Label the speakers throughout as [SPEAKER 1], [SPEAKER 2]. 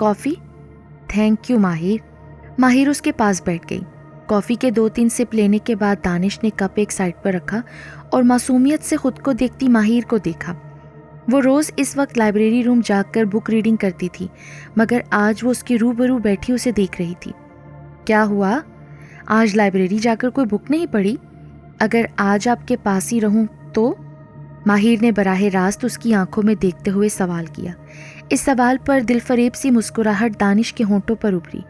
[SPEAKER 1] Coffee? Thank you ماہر۔ ماہر اس کے پاس بیٹھ گئی۔ کافی کے 2-3 سپ لینے کے بعد دانش نے کپ ایک سائڈ پر رکھا اور معصومیت سے خود کو دیکھتی ماہر کو دیکھا۔ وہ روز اس وقت لائبریری روم جا کر بک ریڈنگ کرتی تھی، مگر آج وہ اس کے روبرو بیٹھی اسے دیکھ رہی تھی۔ کیا ہوا؟ آج لائبریری جا کر کوئی بک نہیں پڑھی؟ اگر آج آپ کے پاس ہی رہوں تو؟ ماہر نے براہ راست اس کی آنکھوں میں دیکھتے ہوئے سوال کیا۔ اس سوال پر دل فریب سی مسکراہٹ دانش کے ہونٹوں پر ابھری۔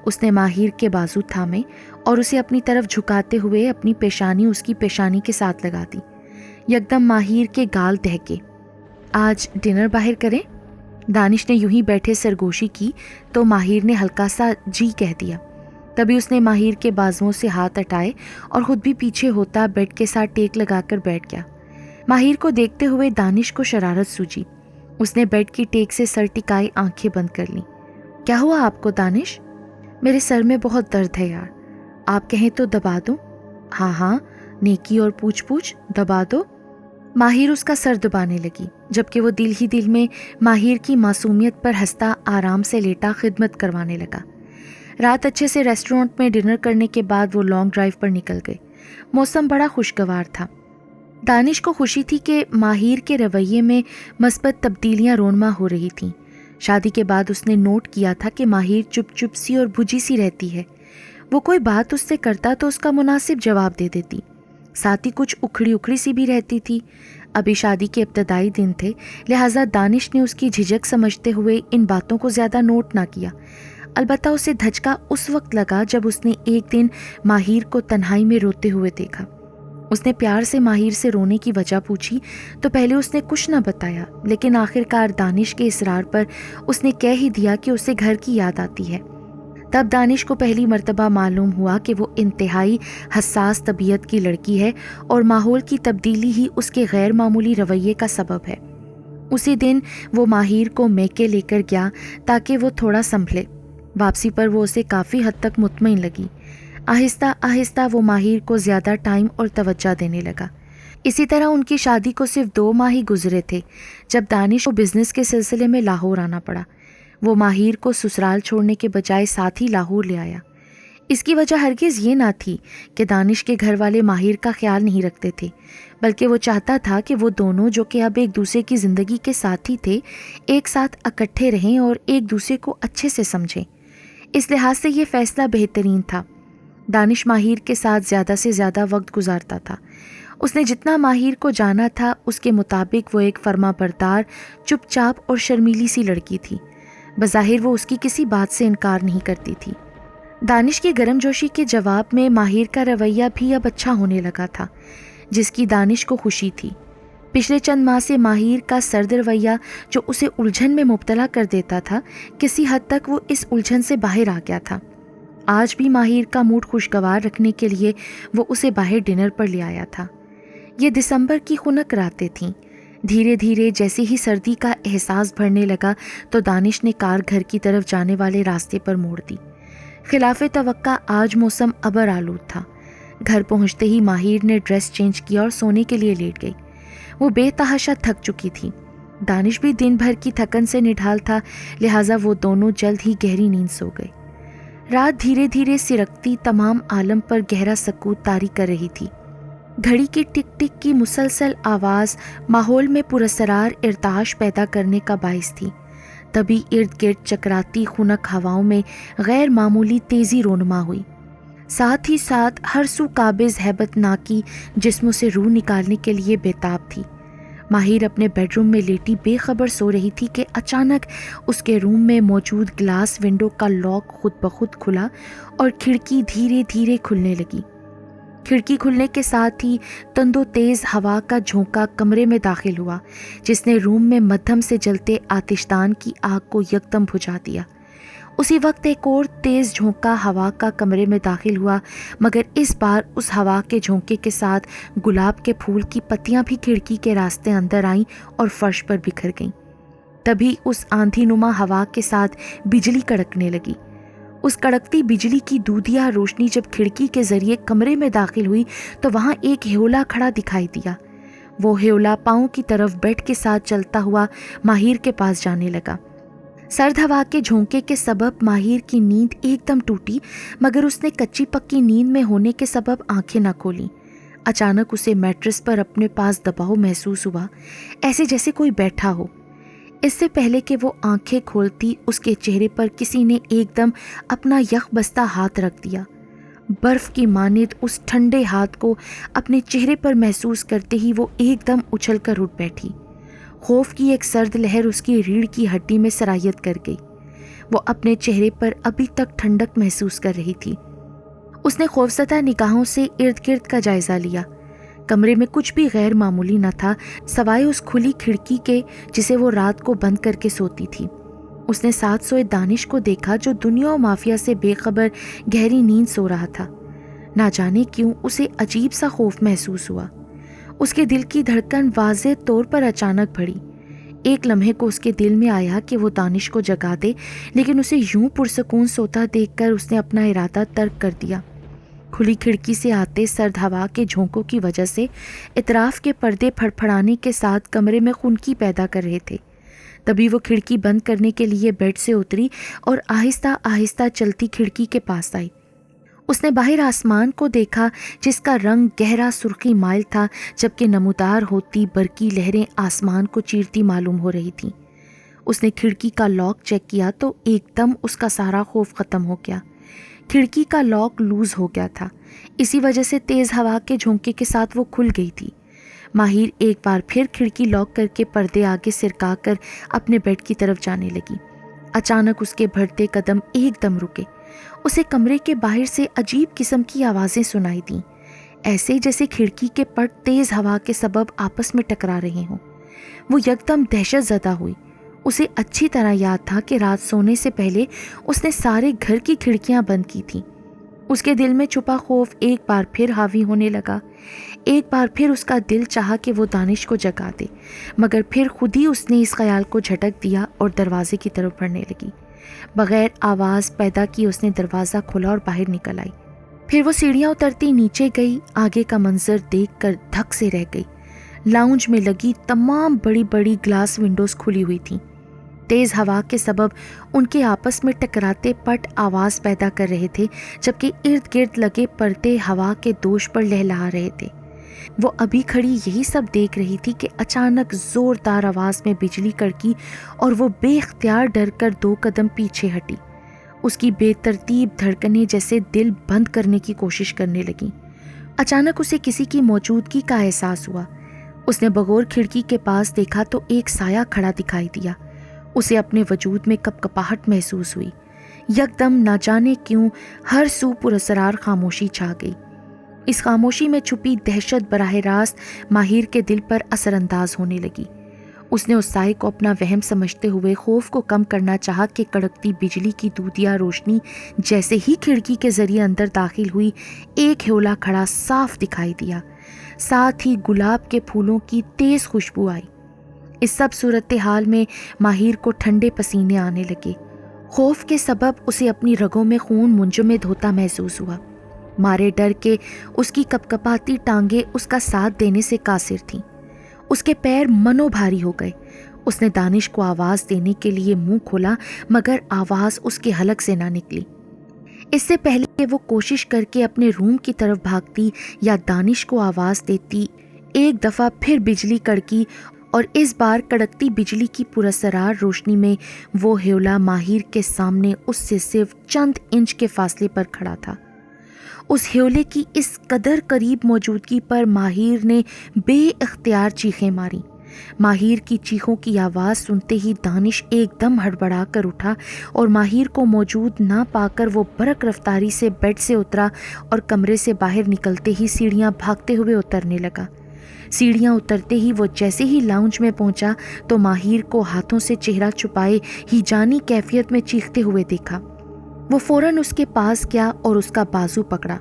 [SPEAKER 1] اس نے ماہر کے بازو تھامے اور اسے اپنی طرف جھکاتے ہوئے اپنی پیشانی اس کی پیشانی کے ساتھ لگا دی۔ یکدم ماہر کے گال دہکے۔ آج ڈنر باہر کریں؟ دانش نے یوں ہی بیٹھے سرگوشی کی تو ماہر نے ہلکا سا جی کہہ دیا۔ تبھی اس نے ماہر کے بازوؤں سے ہاتھ ہٹائے اور خود بھی پیچھے ہوتا بیڈ کے ساتھ ٹیک لگا کر بیٹھ گیا۔ ماہر کو دیکھتے ہوئے دانش کو شرارت سوجی۔ اس نے بیڈ کی ٹیک سے سر ٹکائے آنکھیں بند کر لیں۔ کیا ہوا آپ کو دانش؟ میرے سر میں بہت درد ہے یار، آپ کہیں تو دبا دوں؟ ہاں نیکی اور پوچھ دبا دو۔ ماہر اس کا سر دبانے لگی، جبکہ وہ دل ہی دل میں ماہر کی معصومیت پر ہنستا آرام سے لیٹا خدمت کروانے لگا۔ رات اچھے سے ریسٹورنٹ میں ڈنر کرنے کے بعد وہ لانگ ڈرائیو پر نکل گئے۔ موسم بڑا خوشگوار تھا۔ دانش کو خوشی تھی کہ ماہر کے رویے میں مثبت تبدیلیاں رونما ہو رہی تھیں۔ شادی کے بعد اس نے نوٹ کیا تھا کہ ماہر چپ سی اور بجھی سی رہتی ہے۔ وہ کوئی بات اس سے کرتا تو اس کا مناسب جواب دے دیتی، ساتھ ہی کچھ اکھڑی سی بھی رہتی تھی۔ ابھی شادی کے ابتدائی دن تھے، لہٰذا دانش نے اس کی جھجک سمجھتے ہوئے ان باتوں کو زیادہ نوٹ نہ کیا۔ البتہ اسے دھچکا اس وقت لگا جب اس نے ایک دن ماہر کو تنہائی میں روتے ہوئے دیکھا۔ اس نے پیار سے ماہر سے رونے کی وجہ پوچھی تو پہلے اس نے کچھ نہ بتایا، لیکن آخرکار دانش کے اصرار پر اس نے کہہ ہی دیا کہ اسے گھر کی یاد آتی ہے۔ تب دانش کو پہلی مرتبہ معلوم ہوا کہ وہ انتہائی حساس طبیعت کی لڑکی ہے اور ماحول کی تبدیلی ہی اس کے غیر معمولی رویے کا سبب ہے۔ اسی دن وہ ماہر کو میکے لے کر گیا تاکہ وہ تھوڑا سنبھلے۔ واپسی پر وہ اسے کافی حد تک مطمئن لگی۔ آہستہ آہستہ وہ ماہر کو زیادہ ٹائم اور توجہ دینے لگا۔ اسی طرح ان کی شادی کو صرف 2 ماہ ہی گزرے تھے جب دانش کو بزنس کے سلسلے میں لاہور آنا پڑا۔ وہ ماہر کو سسرال چھوڑنے کے بجائے ساتھ ہی لاہور لے آیا۔ اس کی وجہ ہرگز یہ نہ تھی کہ دانش کے گھر والے ماہر کا خیال نہیں رکھتے تھے، بلکہ وہ چاہتا تھا کہ وہ دونوں، جو کہ اب ایک دوسرے کی زندگی کے ساتھی تھے، ایک ساتھ اکٹھے رہیں اور ایک دوسرے کو اچھے سے سمجھیں۔ اس لحاظ سے یہ فیصلہ بہترین تھا۔ دانش ماہر کے ساتھ زیادہ سے زیادہ وقت گزارتا تھا۔ اس نے جتنا ماہر کو جانا تھا اس کے مطابق وہ ایک فرما بردار، چپ چاپ اور شرمیلی سی لڑکی تھی۔ بظاہر وہ اس کی کسی بات سے انکار نہیں کرتی تھی۔ دانش کی گرم جوشی کے جواب میں ماہر کا رویہ بھی اب اچھا ہونے لگا تھا، جس کی دانش کو خوشی تھی۔ پچھلے چند ماہ سے ماہر کا سرد رویہ جو اسے الجھن میں مبتلا کر دیتا تھا، کسی حد تک وہ اس الجھن سے باہر آ گیا تھا۔ آج بھی ماہر کا موڈ خوشگوار رکھنے کے لیے وہ اسے باہر ڈنر پر لے آیا تھا۔ یہ دسمبر کی خنک راتیں تھیں۔ دھیرے دھیرے جیسے ہی سردی کا احساس بڑھنے لگا تو دانش نے کار گھر کی طرف جانے والے راستے پر موڑ دی۔ خلاف توقع آج موسم ابر آلود تھا۔ گھر پہنچتے ہی ماہر نے ڈریس چینج کیا اور سونے کے لیے لیٹ گئی۔ وہ بے تحاشا تھک چکی تھی۔ دانش بھی دن بھر کی تھکن سے نڈھال تھا، لہٰذا وہ دونوں جلد ہی گہری نیند سو گئے۔ رات دھیرے دھیرے سرکتی تمام عالم پر گہرا سکوت طاری کر رہی تھی۔ گھڑی کی ٹک ٹک کی مسلسل آواز ماحول میں پراسرار ارتعاش پیدا کرنے کا باعث تھی۔ تبھی ارد گرد چکراتی خنک ہواؤں میں غیر معمولی تیزی رونما ہوئی۔ ساتھ ہی ساتھ ہر سو قابض ہیبت ناکی جسموں سے روح نکالنے کے لیے بےتاب تھی۔ ماہر اپنے بیڈ روم میں لیٹی بے خبر سو رہی تھی کہ اچانک اس کے روم میں موجود گلاس ونڈو کا لاک خود بخود کھلا اور کھڑکی دھیرے دھیرے کھلنے لگی۔ کھڑکی کھلنے کے ساتھ ہی تند و تیز ہوا کا جھونکا کمرے میں داخل ہوا، جس نے روم میں مدھم سے جلتے آتشدان کی آگ کو یکدم بجھا دیا۔ اسی وقت ایک اور تیز جھونکا ہوا کا کمرے میں داخل ہوا، مگر اس بار اس ہوا کے جھونکے کے ساتھ گلاب کے پھول کی پتیاں بھی کھڑکی کے راستے اندر آئیں اور فرش پر بکھر گئیں۔ تبھی اس آندھی نما ہوا کے ساتھ بجلی کڑکنے لگی۔ اس کڑکتی بجلی کی دودھیا روشنی جب کھڑکی کے ذریعے کمرے میں داخل ہوئی تو وہاں ایک ہیولا کھڑا دکھائی دیا۔ وہ ہیولا پاؤں کی طرف بیڈ کے ساتھ چلتا ہوا ماہر کے پاس جانے لگا۔ سرد ہوا کے جھونکے کے سبب ماہر کی نیند ایک دم ٹوٹی، مگر اس نے کچی پکی نیند میں ہونے کے سبب آنکھیں نہ کھولیں۔ اچانک اسے میٹرس پر اپنے پاس دباؤ محسوس ہوا، ایسے جیسے کوئی بیٹھا ہو۔ اس سے پہلے کہ وہ آنکھیں کھولتی، اس کے چہرے پر کسی نے ایک دم اپنا یخ بستہ ہاتھ رکھ دیا۔ برف کی مانند اس ٹھنڈے ہاتھ کو اپنے چہرے پر محسوس کرتے ہی وہ ایک دم اچھل کر اٹھ بیٹھی۔ خوف کی ایک سرد لہر اس کی ریڑھ کی ہڈی میں سرایت کر گئی۔ وہ اپنے چہرے پر ابھی تک ٹھنڈک محسوس کر رہی تھی۔ اس نے خوفزدہ نگاہوں سے ارد گرد کا جائزہ لیا۔ کمرے میں کچھ بھی غیر معمولی نہ تھا سوائے اس کھلی کھڑکی کے جسے وہ رات کو بند کر کے سوتی تھی۔ اس نے ساتھ سوئے دانش کو دیکھا جو دنیا و مافیا سے بے خبر گہری نیند سو رہا تھا۔ نہ جانے کیوں اسے عجیب سا خوف محسوس ہوا۔ اس کے دل کی دھڑکن واضح طور پر اچانک بڑھی۔ ایک لمحے کو اس کے دل میں آیا کہ وہ دانش کو جگا دے، لیکن اسے یوں پرسکون سوتا دیکھ کر اس نے اپنا ارادہ ترک کر دیا۔ کھلی کھڑکی سے آتے سرد ہوا کے جھونکوں کی وجہ سے اطراف کے پردے پھڑپھڑانے کے ساتھ کمرے میں خنکی پیدا کر رہے تھے۔ تبھی وہ کھڑکی بند کرنے کے لیے بیڈ سے اتری اور آہستہ آہستہ چلتی کھڑکی کے پاس آئی۔ اس نے باہر آسمان کو دیکھا جس کا رنگ گہرا سرخی مائل تھا، جبکہ نمودار ہوتی برقی لہریں آسمان کو چیرتی معلوم ہو رہی تھیں۔ اس نے کھڑکی کا لاک چیک کیا تو ایک دم اس کا سارا خوف ختم ہو گیا۔ کھڑکی کا لاک لوز ہو گیا تھا، اسی وجہ سے تیز ہوا کے جھونکے کے ساتھ وہ کھل گئی تھی۔ ماہر ایک بار پھر کھڑکی لاک کر کے پردے آگے سرکا کر اپنے بیڈ کی طرف جانے لگی۔ اچانک اس کے بڑھتے قدم ایک دم رکے۔ اسے کمرے کے باہر سے عجیب قسم کی آوازیں سنائی دیں، ایسے جیسے کھڑکی کے پٹ تیز ہوا کے سبب آپس میں ٹکرا رہے ہوں۔ وہ یکدم دہشت زدہ ہوئی۔ اسے اچھی طرح یاد تھا کہ رات سونے سے پہلے اس نے سارے گھر کی کھڑکیاں بند کی تھیں۔ اس کے دل میں چھپا خوف ایک بار پھر حاوی ہونے لگا۔ ایک بار پھر اس کا دل چاہا کہ وہ دانش کو جگا دے، مگر پھر خود ہی اس نے اس خیال کو جھٹک دیا اور دروازے کی طرف بڑھنے لگی۔ بغیر آواز پیدا کی اس نے دروازہ کھولا اور باہر نکل آئی۔ پھر وہ سیڑھیاں اترتی نیچے گئی۔ آگے کا منظر دیکھ کر دھک سے رہ گئی۔ لاؤنج میں لگی تمام بڑی بڑی گلاس ونڈوز کھلی ہوئی تھیں۔ تیز ہوا کے سبب ان کے آپس میں ٹکراتے پٹ آواز پیدا کر رہے تھے، جبکہ ارد گرد لگے پردے ہوا کے دوش پر لہلا رہے تھے۔ وہ ابھی کھڑی یہی سب دیکھ رہی تھی کہ اچانک زوردار آواز میں بجلی کڑکی اور وہ بے اختیار ڈر کر 2 قدم پیچھے ہٹی۔ اس کی بے ترتیب دھڑکنیں جیسے دل بند کرنے کی کوشش کرنے لگیں۔ اچانک اسے کسی کی موجودگی کا احساس ہوا۔ اس نے بغور کھڑکی کے پاس دیکھا تو ایک سایہ کھڑا دکھائی دیا۔ اسے اپنے وجود میں کپکپاہٹ محسوس ہوئی۔ یکدم نہ جانے کیوں ہر سو پراسرار خاموشی چھا گئی۔ اس خاموشی میں چھپی دہشت براہ راست ماہر کے دل پر اثر انداز ہونے لگی۔ اس نے اس سائے کو اپنا وہم سمجھتے ہوئے خوف کو کم کرنا چاہا کہ کڑکتی بجلی کی دودھیا روشنی جیسے ہی کھڑکی کے ذریعے اندر داخل ہوئی، ایک ہیولا کھڑا صاف دکھائی دیا، ساتھ ہی گلاب کے پھولوں کی تیز خوشبو آئی۔ اس سب صورتحال میں ماہر کو ٹھنڈے پسینے آنے لگے۔ خوف کے سبب اسے اپنی رگوں میں خون منجمد ہوتا محسوس ہوا۔ مارے ڈر کے اس کی کپکپاتی ٹانگیں اس کا ساتھ دینے سے قاصر تھیں۔ اس کے پیر منو بھاری ہو گئے۔ اس نے دانش کو آواز دینے کے لیے منہ کھولا، مگر آواز اس کے حلق سے نہ نکلی۔ اس سے پہلے کہ وہ کوشش کر کے اپنے روم کی طرف بھاگتی یا دانش کو آواز دیتی، ایک دفعہ پھر بجلی کڑکی اور اس بار کڑکتی بجلی کی پراسرار روشنی میں وہ ہیولا ماہر کے سامنے اس سے صرف چند انچ کے فاصلے پر کھڑا تھا۔ اس ہیولے کی اس قدر قریب موجودگی پر ماہر نے بے اختیار چیخیں ماری۔ ماہر کی چیخوں کی آواز سنتے ہی دانش ایک دم ہڑبڑا کر اٹھا اور ماہر کو موجود نہ پا کر وہ برق رفتاری سے بیڈ سے اترا اور کمرے سے باہر نکلتے ہی سیڑھیاں بھاگتے ہوئے اترنے لگا۔ سیڑھیاں اترتے ہی وہ جیسے ہی لاؤنج میں پہنچا تو ماہر کو ہاتھوں سے چہرہ چھپائے ہی جانی کیفیت میں چیختے ہوئے دیکھا۔ وہ فوراً اس کے پاس گیا اور اس کا بازو پکڑا۔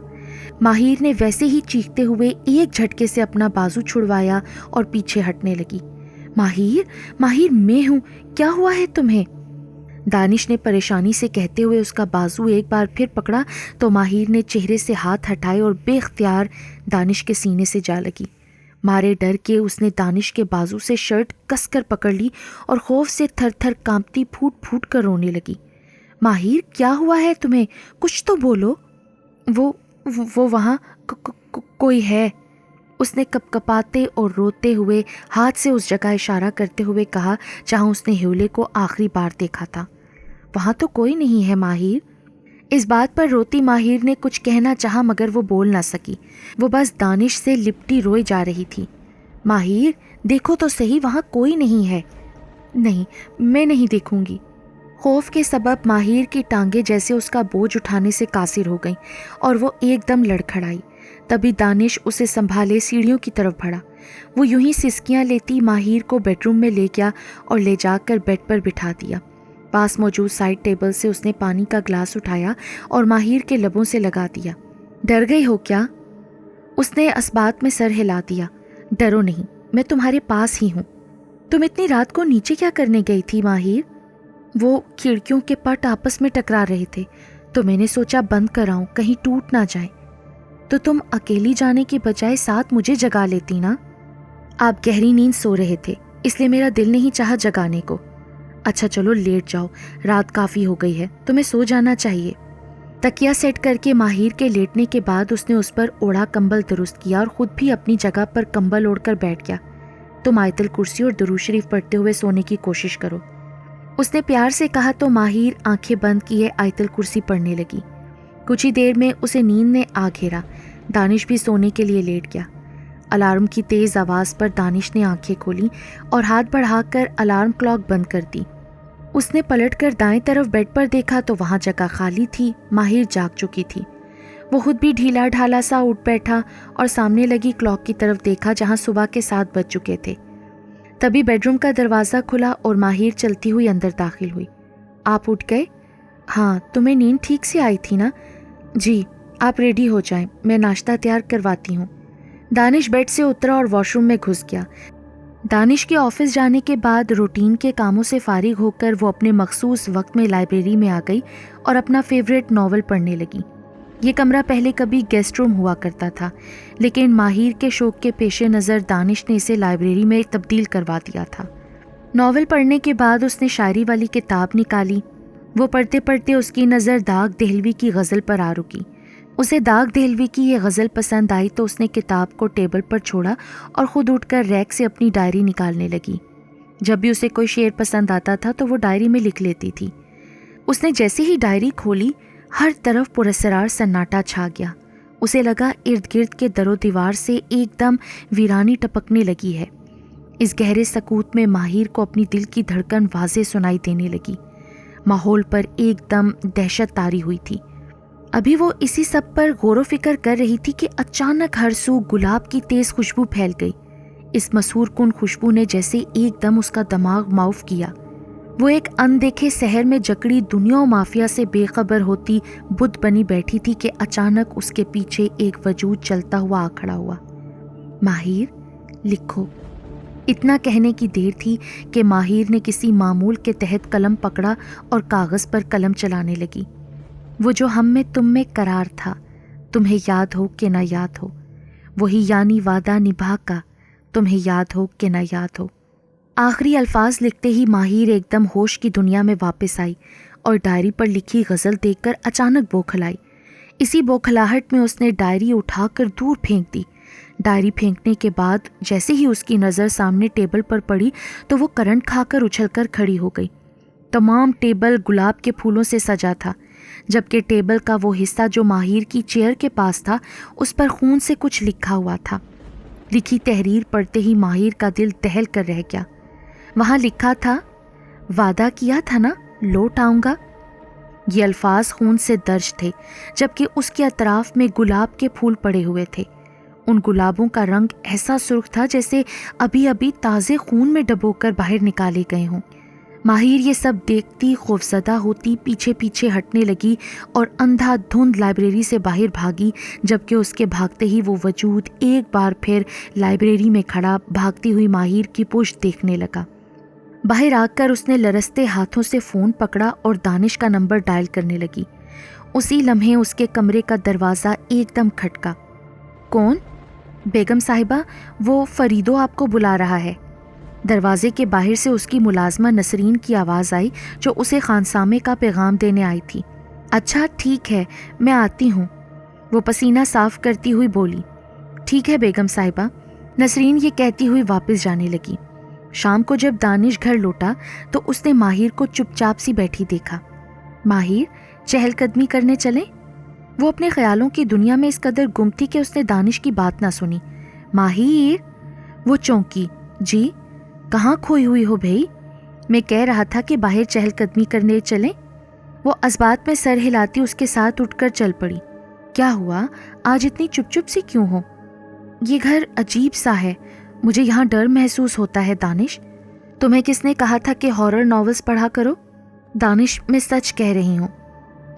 [SPEAKER 1] ماہر نے ویسے ہی چیختے ہوئے ایک جھٹکے سے اپنا بازو چھڑوایا اور پیچھے ہٹنے لگی۔ ماہر میں ہوں، کیا ہوا ہے تمہیں؟ دانش نے پریشانی سے کہتے ہوئے اس کا بازو ایک بار پھر پکڑا تو ماہر نے چہرے سے ہاتھ ہٹائے اور بے اختیار دانش کے سینے سے جا لگی۔ مارے ڈر کے اس نے دانش کے بازو سے شرٹ کس کر پکڑ لی اور خوف سے تھر تھر کانپتی پھوٹ پھوٹ کر رونے لگی۔ ماہر، کیا ہوا ہے تمہیں؟ کچھ تو بولو۔ وہ وہاں کوئی ہے، اس نے کپ کپاتے اور روتے ہوئے ہاتھ سے اس جگہ اشارہ کرتے ہوئے کہا جہاں اس نے ہیولے کو آخری بار دیکھا تھا۔ وہاں تو کوئی نہیں ہے ماہر۔ اس بات پر روتی ماہر نے کچھ کہنا چاہا مگر وہ بول نہ سکی، وہ بس دانش سے لپٹی روئی جا رہی تھی۔ ماہر، دیکھو تو صحیح، وہاں کوئی نہیں ہے۔ نہیں، میں نہیں دیکھوں گی۔ خوف کے سبب ماہر کی ٹانگیں جیسے اس کا بوجھ اٹھانے سے قاصر ہو گئیں اور وہ ایک دم لڑکھڑائی۔ تبھی دانش اسے سنبھالے سیڑھیوں کی طرف بڑھا۔ وہ یوں ہی سسکیاں لیتی ماہر کو بیڈ روم میں لے گیا اور لے جا کر بیڈ پر بٹھا دیا۔ پاس موجود سائڈ ٹیبل سے اس نے پانی کا گلاس اٹھایا اور ماہر کے لبوں سے لگا دیا۔ ڈر گئی ہو کیا؟ اس نے اسبات میں سر ہلا دیا۔ ڈرو نہیں، میں تمہارے پاس ہی ہوں۔ تم اتنی رات کو نیچے کیا کرنے گئی تھی ماہر؟ وہ کھڑکیوں کے پٹ آپس میں ٹکرا رہے تھے تو میں نے سوچا بند کراؤں، کہیں ٹوٹ نہ جائے۔ تو تم اکیلی جانے کی بجائے ساتھ مجھے جگا لیتی نا۔ آپ گہری نیند سو رہے تھے، اس لیے میرا دل نہیں چاہا جگانے کو۔ اچھا چلو لیٹ جاؤ، رات کافی ہو گئی ہے، تمہیں سو جانا چاہیے۔ تکیا سیٹ کر کے ماہر کے لیٹنے کے بعد اس نے اس پر اوڑھا کمبل درست کیا اور خود بھی اپنی جگہ پر کمبل اوڑھ کر بیٹھ گیا۔ تم آیت الکرسی اور درود شریف پڑھتے ہوئے سونے کی کوشش کرو، اس نے پیار سے کہا تو ماہر آنکھیں بند کیے آیت الکرسی پڑھنے لگی۔ کچھ ہی دیر میں اسے نیند نے آ گھیرا۔ دانش بھی سونے کے لیے لیٹ گیا۔ الارم کی تیز آواز پر دانش نے آنکھیں کھولی اور ہاتھ بڑھا کر الارم کلاک بند کر دی۔ اس نے پلٹ کر دائیں طرف بیڈ پر دیکھا تو وہاں جگہ خالی تھی، ماہر جاگ چکی تھی۔ وہ خود بھی ڈھیلا ڈھالا سا اٹھ بیٹھا اور سامنے لگی کلاک کی طرف دیکھا جہاں صبح کے 7 بج چکے تھے۔ تبھی بیڈ روم کا دروازہ کھلا اور ماہر چلتی ہوئی اندر داخل ہوئی۔ آپ اٹھ گئے؟ ہاں، تمہیں نیند ٹھیک سے آئی تھی نا؟ جی، آپ ریڈی ہو جائیں، میں ناشتہ تیار کرواتی ہوں۔ دانش بیڈ سے اترا اور واش روم میں گھس گیا۔ دانش کے آفس جانے کے بعد روٹین کے کاموں سے فارغ ہو کر وہ اپنے مخصوص وقت میں لائبریری میں آ گئی اور اپنا فیوریٹ ناول پڑھنے لگی۔ یہ کمرہ پہلے کبھی گیسٹ روم ہوا کرتا تھا، لیکن ماہر کے شوق کے پیش نظر دانش نے اسے لائبریری میں تبدیل کروا دیا تھا۔ ناول پڑھنے کے بعد اس نے شاعری والی کتاب نکالی۔ وہ پڑھتے پڑھتے اس کی نظر داغ دہلوی کی غزل پر آ رکی۔ اسے داغ دہلوی کی یہ غزل پسند آئی تو اس نے کتاب کو ٹیبل پر چھوڑا اور خود اٹھ کر ریک سے اپنی ڈائری نکالنے لگی۔ جب بھی اسے کوئی شعر پسند آتا تھا تو وہ ڈائری میں لکھ لیتی تھی۔ اس نے جیسے ہی ڈائری کھولی، ہر طرف پراسرار سناٹا چھا گیا۔ اسے لگا ارد گرد کے در و دیوار سے ایک دم ویرانی ٹپکنے لگی ہے۔ اس گہرے سکوت میں ماہر کو اپنی دل کی دھڑکن واضح سنائی دینے لگی۔ ماحول پر ایک دم دہشت طاری ہوئی تھی۔ ابھی وہ اسی سب پر غور و فکر کر رہی تھی کہ اچانک ہر سو گلاب کی تیز خوشبو پھیل گئی۔ اس مسحور کن خوشبو نے جیسے ایک دم اس کا دماغ معاف کیا۔ وہ ایک اندیکھے شہر میں جکڑی دنیا و مافیا سے بے خبر ہوتی بت بنی بیٹھی تھی کہ اچانک اس کے پیچھے ایک وجود چلتا ہوا آ کھڑا ہوا۔ ماہر، لکھو۔ اتنا کہنے کی دیر تھی کہ ماہر نے کسی معمول کے تحت قلم پکڑا اور کاغذ پر قلم چلانے لگی۔ وہ جو ہم میں تم میں قرار تھا، تمہیں یاد ہو کہ نہ یاد ہو، وہی یعنی وعدہ نبھا کا، تمہیں یاد ہو کہ نہ یاد ہو۔ آخری الفاظ لکھتے ہی ماہر ایک دم ہوش کی دنیا میں واپس آئی اور ڈائری پر لکھی غزل دیکھ کر اچانک بوکھل آئی۔ اسی بوکھلاہٹ میں اس نے ڈائری اٹھا کر دور پھینک دی۔ ڈائری پھینکنے کے بعد جیسے ہی اس کی نظر سامنے ٹیبل پر پڑی تو وہ کرنٹ کھا کر اچھل کر کھڑی ہو گئی۔ تمام ٹیبل گلاب کے پھولوں سے سجا تھا، جبکہ ٹیبل کا وہ حصہ جو ماہر کی چیئر کے پاس تھا اس پر خون سے کچھ لکھا ہوا تھا۔ لکھی تحریر پڑھتے ہی ماہر کا دل دہل کر رہ گیا۔ وہاں لکھا تھا، وعدہ کیا تھا نا، لوٹ آؤں گا۔ یہ الفاظ خون سے درج تھے، جبکہ اس کے اطراف میں گلاب کے پھول پڑے ہوئے تھے۔ ان گلابوں کا رنگ ایسا سرخ تھا جیسے ابھی ابھی تازے خون میں ڈبو کر باہر نکالے گئے ہوں۔ ماہر یہ سب دیکھتی خوفزدہ ہوتی پیچھے پیچھے ہٹنے لگی اور اندھا دھند لائبریری سے باہر بھاگی، جبکہ اس کے بھاگتے ہی وہ وجود ایک بار پھر لائبریری میں کھڑا بھاگتی ہوئی ماہر کی پشت دیکھنے لگا۔ باہر آ کر اس نے لرزتے ہاتھوں سے فون پکڑا اور دانش کا نمبر ڈائل کرنے لگی۔ اسی لمحے اس کے کمرے کا دروازہ ایک دم کھٹکا۔ کون؟ بیگم صاحبہ، وہ فریدو آپ کو بلا رہا ہے۔ دروازے کے باہر سے اس کی ملازمہ نسرین کی آواز آئی جو اسے خانسامے کا پیغام دینے آئی تھی۔ اچھا ٹھیک ہے، میں آتی ہوں، وہ پسینہ صاف کرتی ہوئی بولی۔ ٹھیک ہے بیگم صاحبہ، نسرین یہ کہتی ہوئی واپس جانے لگی۔ شام کو جب دانش گھر لوٹا تو اس نے ماہر کو چپ چاپ سی بیٹھی دیکھا۔ ماہر، چہل قدمی کرنے چلیں؟ وہ اپنے خیالوں کی دنیا میں اس قدر گم تھی کہ اس نے دانش کی بات نہ سنی۔ ماہر، وہ چونکی۔ جی؟ کہاں کھوئی ہوئی ہو بھئی؟ میں کہہ رہا تھا کہ باہر چہل قدمی کرنے چلیں۔ وہ اسبات میں سر ہلاتی اس کے ساتھ اٹھ کر چل پڑی۔ کیا ہوا؟ آج اتنی چپ چپ سی کیوں ہو؟ یہ گھر عجیب سا ہے، مجھے یہاں ڈر محسوس ہوتا ہے۔ دانش، تمہیں کس نے کہا تھا کہ ہارر ناولز پڑھا کرو؟ دانش، میں سچ کہہ رہی ہوں۔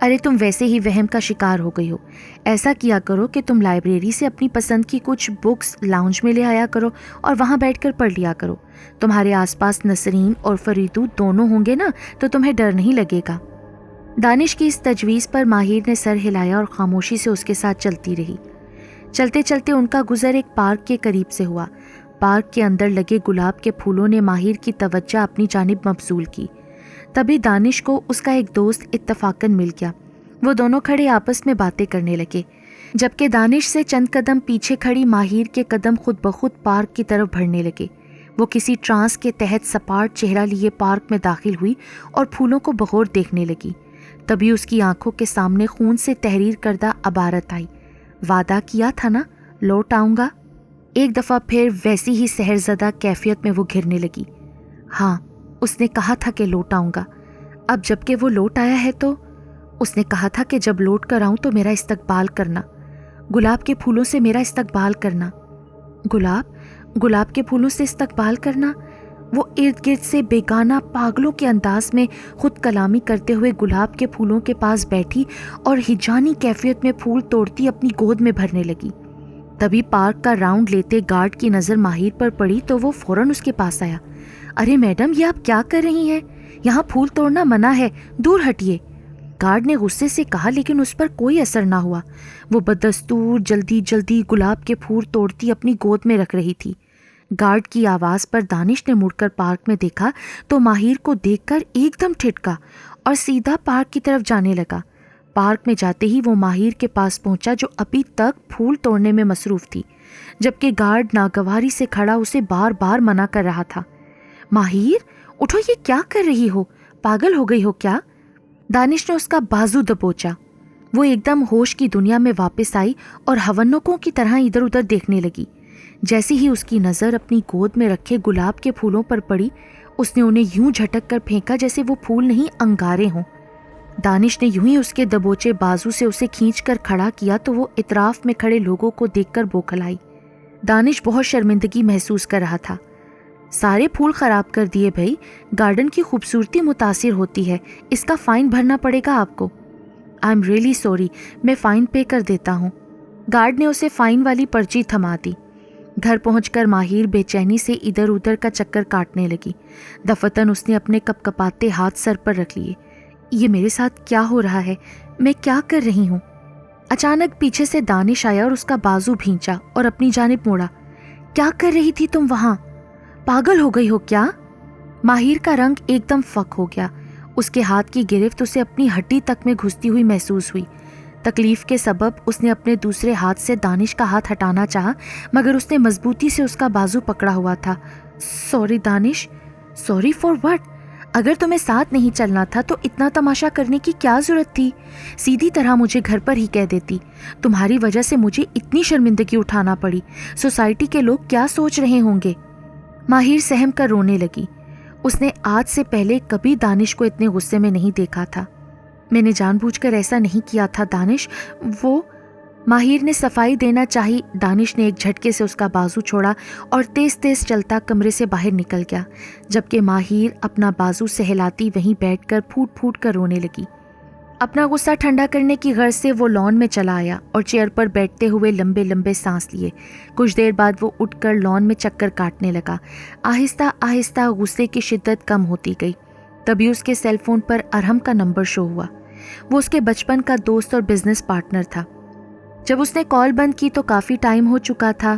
[SPEAKER 1] ارے تم ویسے ہی وہم کا شکار ہو گئی ہو۔ ایسا کیا کرو کہ تم لائبریری سے اپنی پسند کی کچھ بکس لاؤنج میں لے آیا کرو اور وہاں بیٹھ کر پڑھ لیا کرو۔ تمہارے آس پاس نسرین اور فریدو دونوں ہوں گے نا، تو تمہیں ڈر نہیں لگے گا۔ دانش کی اس تجویز پر ماہر نے سر ہلایا اور خاموشی سے اس کے ساتھ چلتی رہی۔ چلتے چلتے ان کا گزر ایک پارک کے قریب سے ہوا۔ پارک کے اندر لگے گلاب کے پھولوں نے ماہر کی توجہ اپنی جانب مبذول کی۔ تبھی دانش کو اس کا ایک دوست اتفاقاً مل گیا۔ وہ دونوں کھڑے آپس میں باتیں کرنے لگے، جبکہ دانش سے چند قدم پیچھے کھڑی ماہر کے قدم خود بخود پارک کی طرف بڑھنے لگے۔ وہ کسی ٹرانس کے تحت سپاٹ چہرہ لیے پارک میں داخل ہوئی اور پھولوں کو بغور دیکھنے لگی۔ تبھی اس کی آنکھوں کے سامنے خون سے تحریر کردہ عبارت آئی، وعدہ کیا تھا نا، لوٹ آؤں گا۔ ایک دفعہ پھر ویسی ہی سحرزدہ کیفیت میں وہ گھرنے لگی۔ ہاں، اس نے کہا تھا کہ لوٹ آؤں گا۔ اب جب کہ وہ لوٹ آیا ہے تو اس نے کہا تھا کہ جب لوٹ کر آؤں تو میرا استقبال کرنا، گلاب کے پھولوں سے میرا استقبال کرنا۔ گلاب کے پھولوں سے استقبال کرنا؟ وہ ارد گرد سے بیگانہ پاگلوں کے انداز میں خود کلامی کرتے ہوئے گلاب کے پھولوں کے پاس بیٹھی اور ہجانی کیفیت میں پھول توڑتی اپنی گود میں بھرنے لگی۔ تبھی پارک کا راؤنڈ لیتے گارڈ کی نظر ماہر پر پڑی تو وہ فوراً اس کے پاس آیا۔ ارے میڈم، یہ آپ کیا کر رہی ہیں؟ یہاں پھول توڑنا منع ہے، دور ہٹیے۔ گارڈ نے غصے سے کہا، لیکن اس پر کوئی اثر نہ ہوا۔ وہ بدستور جلدی جلدی گلاب کے پھول توڑتی اپنی گود میں رکھ رہی تھی۔ گارڈ کی آواز پر دانش نے مڑ کر پارک میں دیکھا تو ماہر کو دیکھ کر ایک دم ٹھٹکا اور سیدھا پارک کی طرف جانے لگا۔ پارک میں جاتے ہی وہ ماہر کے پاس پہنچا جو ابھی تک پھول توڑنے میں مصروف تھی، جبکہ گارڈ ناگواری سے کھڑا اسے بار بار منع کر رہا تھا۔ ماہر، اٹھو، یہ کیا کر رہی ہو؟ پاگل ہو گئی ہو کیا؟ دانش نے اس کا بازو دبوچا۔ وہ ایک دم ہوش کی دنیا میں واپس آئی اور ہونکوں کی طرح ادھر ادھر دیکھنے لگی۔ جیسے ہی اس کی نظر اپنی گود میں رکھے گلاب کے پھولوں پر پڑی، اس نے انہیں یوں جھٹک کر پھینکا جیسے وہ پھول نہیں انگارے ہوں۔ دانش نے یوں ہی اس کے دبوچے بازو سے اسے کھینچ کر کھڑا کیا تو وہ اطراف میں کھڑے لوگوں کو دیکھ کر بوکھلائی۔ دانش بہت شرمندگی محسوس کر رہا تھا۔ سارے پھول خراب کر دیے بھائی، گارڈن کی خوبصورتی متاثر ہوتی ہے، اس کا فائن بھرنا پڑے گا آپ کو۔ آئی ایم ریئلی سوری، میں فائن پے کر دیتا ہوں۔ گارڈ نے اسے فائن والی پرچی تھما دی۔ گھر پہنچ کر ماہر بے چینی سے ادھر ادھر کا چکر کاٹنے لگی۔ دفتن اس نے اپنے کپ کپاتے ہاتھ سر پر رکھ لیے۔ یہ میرے ساتھ کیا ہو رہا ہے؟ میں کیا کر رہی ہوں؟ اچانک پیچھے سے دانش آیا اور اس کا بازو بھینچا اور اپنی جانب موڑا۔ کیا کر رہی تھی تم وہاں؟ پاگل ہو گئی ہو کیا؟ ماہر کا رنگ ایک دم فک ہو گیا۔ اس کے ہاتھ کی گرفت اسے اپنی ہڈی تک میں گھستی ہوئی محسوس ہوئی۔ تکلیف کے سبب اس نے اپنے دوسرے ہاتھ سے دانش کا ہاتھ ہٹانا چاہا، مگر اس نے مضبوطی سے اس کا بازو پکڑا ہوا تھا۔ Sorry Danish. Sorry for what? اگر تمہیں ساتھ نہیں چلنا تھا تو اتنا تماشا کرنے کی کیا ضرورت تھی؟ سیدھی طرح مجھے گھر پر ہی کہہ دیتی۔ تمہاری وجہ سے مجھے اتنی شرمندگی اٹھانا پڑی، سوسائٹی کے لوگ کیا سوچ رہے ہوں گے؟ ماہر سہم کر رونے لگی۔ اس نے آج سے پہلے کبھی دانش کو اتنے غصے میں نہیں دیکھا تھا۔ میں نے جان بوجھ کر ایسا نہیں کیا تھا دانش، وہ… ماہر نے صفائی دینا چاہی۔ دانش نے ایک جھٹکے سے اس کا بازو چھوڑا اور تیز تیز چلتا کمرے سے باہر نکل گیا، جبکہ ماہر اپنا بازو سہلاتی وہیں بیٹھ کر پھوٹ پھوٹ کر رونے لگی۔ اپنا غصہ ٹھنڈا کرنے کی غرض سے وہ لان میں چلا آیا اور چیئر پر بیٹھتے ہوئے لمبے لمبے سانس لیے۔ کچھ دیر بعد وہ اٹھ کر لان میں چکر کاٹنے لگا۔ آہستہ آہستہ غصے کی شدت کم ہوتی گئی۔ تبھی اس کے سیل فون پر ارحم کا نمبر شو ہوا۔ وہ اس کے بچپن کا دوست اور بزنس پارٹنر تھا۔ جب اس نے کال بند کی تو کافی ٹائم ہو چکا تھا۔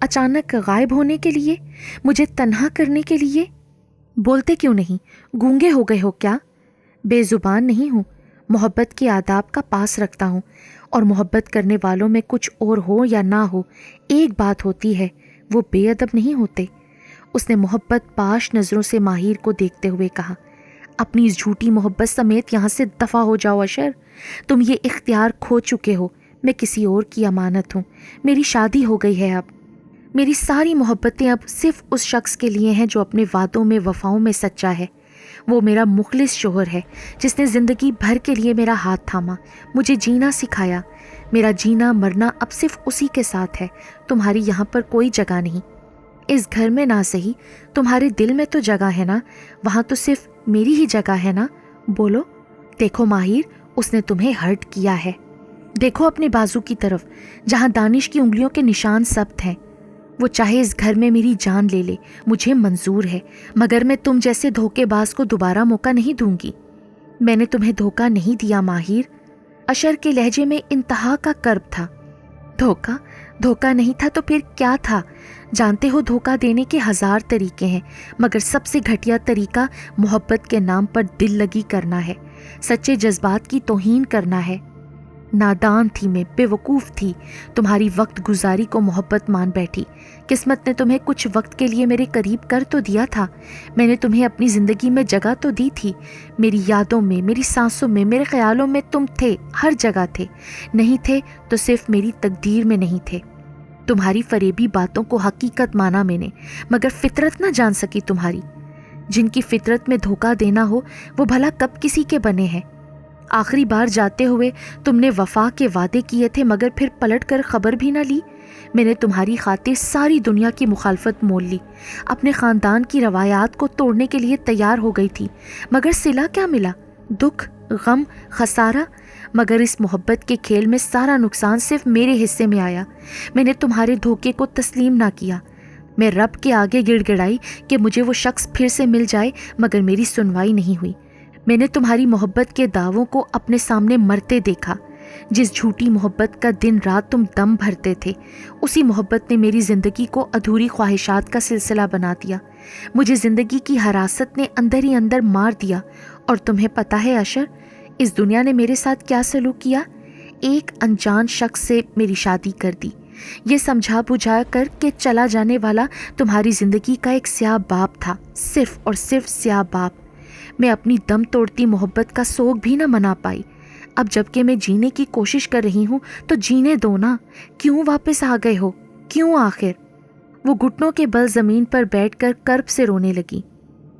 [SPEAKER 1] اچانک غائب ہونے کے لیے؟ مجھے تنہا کرنے کے لیے؟ بولتے کیوں نہیں؟ گونگے ہو گئے ہو کیا؟ بے زبان نہیں ہوں، محبت کے آداب کا پاس رکھتا ہوں، اور محبت کرنے والوں میں کچھ اور ہو یا نہ ہو، ایک بات ہوتی ہے، وہ بے ادب نہیں ہوتے۔ اس نے محبت پاش نظروں سے ماہر کو دیکھتے ہوئے کہا، اپنی اس جھوٹی محبت سمیت یہاں سے دفع ہو جاؤ اشر، تم یہ اختیار کھو چکے ہو، میں کسی اور کی امانت ہوں، میری شادی ہو گئی ہے، اب میری ساری محبتیں اب صرف اس شخص کے لیے ہیں جو اپنے وعدوں میں وفاؤں میں سچا ہے۔ وہ میرا مخلص شوہر ہے جس نے زندگی بھر کے لیے میرا ہاتھ تھاما، مجھے جینا سکھایا۔ میرا جینا مرنا اب صرف اسی کے ساتھ ہے، تمہاری یہاں پر کوئی جگہ نہیں۔ اس گھر میں نہ صحیح، تمہارے دل میں تو جگہ ہے نا، وہاں تو صرف میری ہی جگہ ہے نا، بولو۔ دیکھو ماہر، اس نے تمہیں ہرٹ کیا ہے، دیکھو اپنے بازو کی طرف جہاں دانش کی انگلیوں کے نشان ثبت ہیں۔ وہ چاہے اس گھر میں میری جان لے لے، مجھے منظور ہے، مگر میں تم جیسے دھوکے باز کو دوبارہ موقع نہیں دوں گی۔ میں نے تمہیں دھوکہ نہیں دیا ماہر، اشر کے لہجے میں انتہا کا کرب تھا۔ دھوکہ؟ دھوکہ نہیں تھا تو پھر کیا تھا؟ جانتے ہو دھوکہ دینے کے ہزار طریقے ہیں، مگر سب سے گھٹیا طریقہ محبت کے نام پر دل لگی کرنا ہے، سچے جذبات کی توہین کرنا ہے۔ نادان تھی میں، بے وقوف تھی، تمہاری وقت گزاری کو محبت مان بیٹھی۔ قسمت نے تمہیں کچھ وقت کے لیے میرے قریب کر تو دیا تھا، میں نے تمہیں اپنی زندگی میں جگہ تو دی تھی، میری یادوں میں، میری سانسوں میں، میرے خیالوں میں تم تھے، ہر جگہ تھے۔ نہیں تھے تو صرف میری تقدیر میں نہیں تھے۔ تمہاری فریبی باتوں کو حقیقت مانا میں نے، مگر فطرت نہ جان سکی تمہاری۔ جن کی فطرت میں دھوکہ دینا ہو وہ بھلا کب کسی کے بنے ہیں؟ آخری بار جاتے ہوئے تم نے وفا کے وعدے کیے تھے، مگر پھر پلٹ کر خبر بھی نہ لی۔ میں نے تمہاری خاطر ساری دنیا کی مخالفت مول لی، اپنے خاندان کی روایات کو توڑنے کے لیے تیار ہو گئی تھی، مگر صلہ کیا ملا؟ دکھ، غم، خسارہ۔ مگر اس محبت کے کھیل میں سارا نقصان صرف میرے حصے میں آیا۔ میں نے تمہارے دھوکے کو تسلیم نہ کیا۔ میں رب کے آگے گڑ گڑائی کہ مجھے وہ شخص پھر سے مل جائے، مگر میری سنوائی نہیں ہوئی۔ میں نے تمہاری محبت کے دعووں کو اپنے سامنے مرتے دیکھا۔ جس جھوٹی محبت کا دن رات تم دم بھرتے تھے، اسی محبت نے میری زندگی کو ادھوری خواہشات کا سلسلہ بنا دیا۔ مجھے زندگی کی حراست نے اندر ہی اندر مار دیا۔ اور تمہیں پتہ ہے اشر، اس دنیا نے میرے ساتھ کیا سلوک کیا؟ ایک انجان شخص سے میری شادی کر دی، یہ سمجھا بجھا کر کہ چلا جانے والا تمہاری زندگی کا ایک سیاہ باپ تھا، صرف اور صرف سیاہ باپ۔ میں اپنی دم توڑتی محبت کا سوگ بھی نہ منا پائی۔ اب جب کہ میں جینے کی کوشش کر رہی ہوں تو جینے دو نا، کیوں واپس آ گئے ہو؟ کیوں آخر؟ وہ گھٹنوں کے بل زمین پر بیٹھ کر کرب سے رونے لگی۔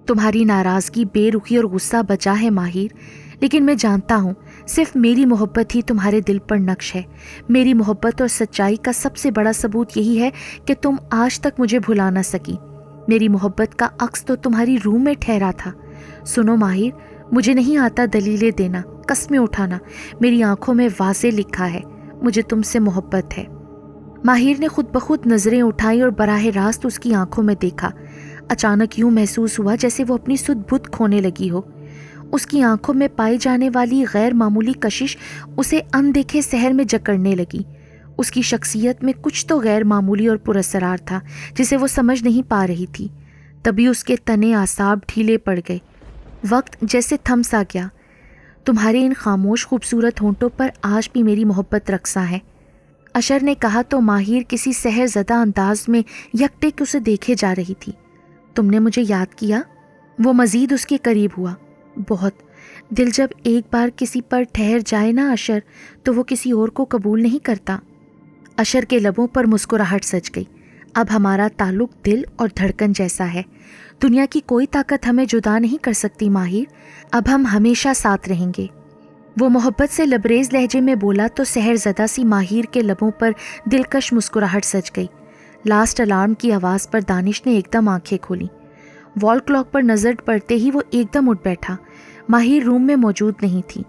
[SPEAKER 1] تمہاری ناراضگی، بے رخی اور غصہ بچا ہے ماہر، لیکن میں جانتا ہوں صرف میری محبت ہی تمہارے دل پر نقش ہے۔ میری محبت اور سچائی کا سب سے بڑا ثبوت یہی ہے کہ تم آج تک مجھے بھلا نہ سکی۔ میری محبت کا عکس تو تمہاری روح میں ٹھہرا تھا۔ سنو ماہر، مجھے نہیں آتا دلیلیں دینا، قسمیں اٹھانا، میری آنکھوں میں واضح لکھا ہے، مجھے تم سے محبت ہے۔ ماہر نے خود بخود نظریں اٹھائی اور براہ راست اس کی آنکھوں میں دیکھا۔ اچانک یوں محسوس ہوا جیسے وہ اپنی سدھ بدھ کھونے لگی ہو۔ اس کی آنکھوں میں پائی جانے والی غیر معمولی کشش اسے اندیکھے سحر میں جکڑنے لگی۔ اس کی شخصیت میں کچھ تو غیر معمولی اور پراسرار تھا جسے وہ سمجھ نہیں پا رہی تھی۔ تبھی اس کے تنے اعصاب ڈھیلے پڑ گئے، وقت جیسے تھم سا گیا۔ تمہارے ان خاموش خوبصورت ہونٹوں پر آج بھی میری محبت رقصاں ہے، اشر نے کہا تو ماہر کسی سحر زدہ انداز میں یکٹک اسے دیکھے جا رہی تھی۔ تم نے مجھے یاد کیا؟ وہ مزید اس کے قریب ہوا۔ بہت۔ دل جب ایک بار کسی پر ٹھہر جائے نا اشر، تو وہ کسی اور کو قبول نہیں کرتا۔ اشر کے لبوں پر مسکراہٹ سج گئی۔ اب ہمارا تعلق دل اور دھڑکن جیسا ہے، دنیا کی کوئی طاقت ہمیں جدا نہیں کر سکتی ماہر، اب ہم ہمیشہ ساتھ رہیں گے۔ وہ محبت سے لبریز لہجے میں بولا تو سحر زدہ سی ماہر کے لبوں پر دلکش مسکراہٹ سج گئی۔ لاسٹ الارم کی آواز پر دانش نے ایک دم آنکھیں کھولیں۔ وال کلاک پر نظر پڑتے ہی وہ ایک دم اٹھ بیٹھا۔ ماہر روم میں موجود نہیں تھی۔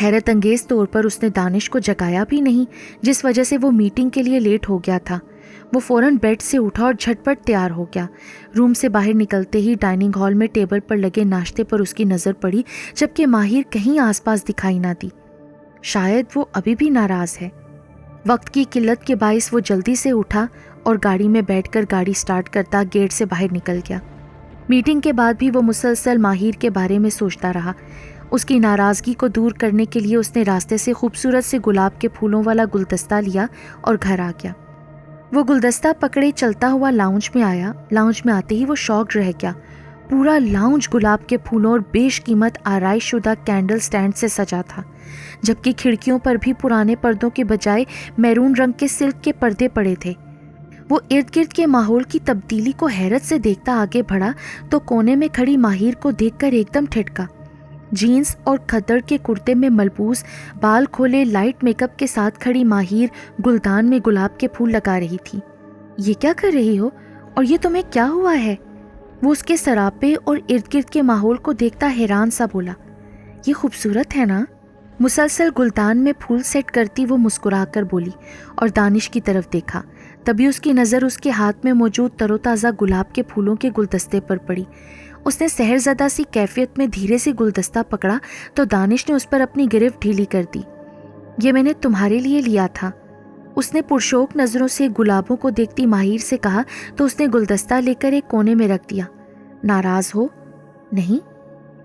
[SPEAKER 1] حیرت انگیز طور پر اس نے دانش کو جگایا بھی نہیں، جس وجہ سے وہ میٹنگ کے لیے لیٹ ہو گیا تھا۔ وہ فوراً بیڈ سے اٹھا اور جھٹ پٹ تیار ہو گیا۔ روم سے باہر نکلتے ہی ڈائننگ ہال میں ٹیبل پر لگے ناشتے پر اس کی نظر پڑی، جبکہ ماہر کہیں آس پاس دکھائی نہ دی۔ شاید وہ ابھی بھی ناراض ہے۔ وقت کی قلت کے باعث وہ جلدی سے اٹھا اور گاڑی میں بیٹھ کر گاڑی سٹارٹ کرتا گیٹ سے باہر نکل گیا۔ میٹنگ کے بعد بھی وہ مسلسل ماہر کے بارے میں سوچتا رہا۔ اس کی ناراضگی کو دور کرنے کے لیے اس نے راستے سے خوبصورت سے گلاب کے پھولوں والا گلدستہ لیا اور گھر آ گیا۔ وہ گلدستہ پکڑے چلتا ہوا لاؤنج میں آیا۔ لاؤنج میں آتے ہی وہ شاکڈ رہ گیا۔ پورا لاؤنج گلاب کے پھولوں اور بیش قیمت آرائش شدہ کینڈل سٹینڈ سے سجا تھا، جبکہ کھڑکیوں پر بھی پرانے پردوں کے بجائے میرون رنگ کے سلک کے پردے پڑے تھے۔ وہ ارد گرد کے ماحول کی تبدیلی کو حیرت سے دیکھتا آگے بڑھا تو کونے میں کھڑی ماہر کو دیکھ کر ایک دم ٹھٹکا۔ جینز اور کھدڑ کے کرتے میں ملبوس، بال کھولے، لائٹ میک اپ کے ساتھ کھڑی ماہر گلدان میں گلاب کے پھول لگا رہی تھی۔ یہ کیا کر رہی ہو اور یہ تمہیں کیا ہوا ہے؟ وہ اس کے سراپے اور ارد گرد کے ماحول کو دیکھتا حیران سا بولا۔ یہ خوبصورت ہے نا؟ مسلسل گلدان میں پھول سیٹ کرتی وہ مسکرا کر بولی اور دانش کی طرف دیکھا۔ تبھی اس کی نظر اس کے ہاتھ میں موجود تر و تازہ گلاب کے پھولوں کے گلدستے پر پڑی۔ اس نے سحر زدہ سی کیفیت میں دھیرے سے گلدستہ پکڑا تو دانش نے اس پر اپنی گرفت ڈھیلی کر دی۔ یہ میں نے تمہارے لیے لیا تھا، اس نے پرشوق نظروں سے گلابوں کو دیکھتی ماہر سے کہا تو اس نے گلدستہ لے کر ایک کونے میں رکھ دیا۔ ناراض ہو؟ نہیں،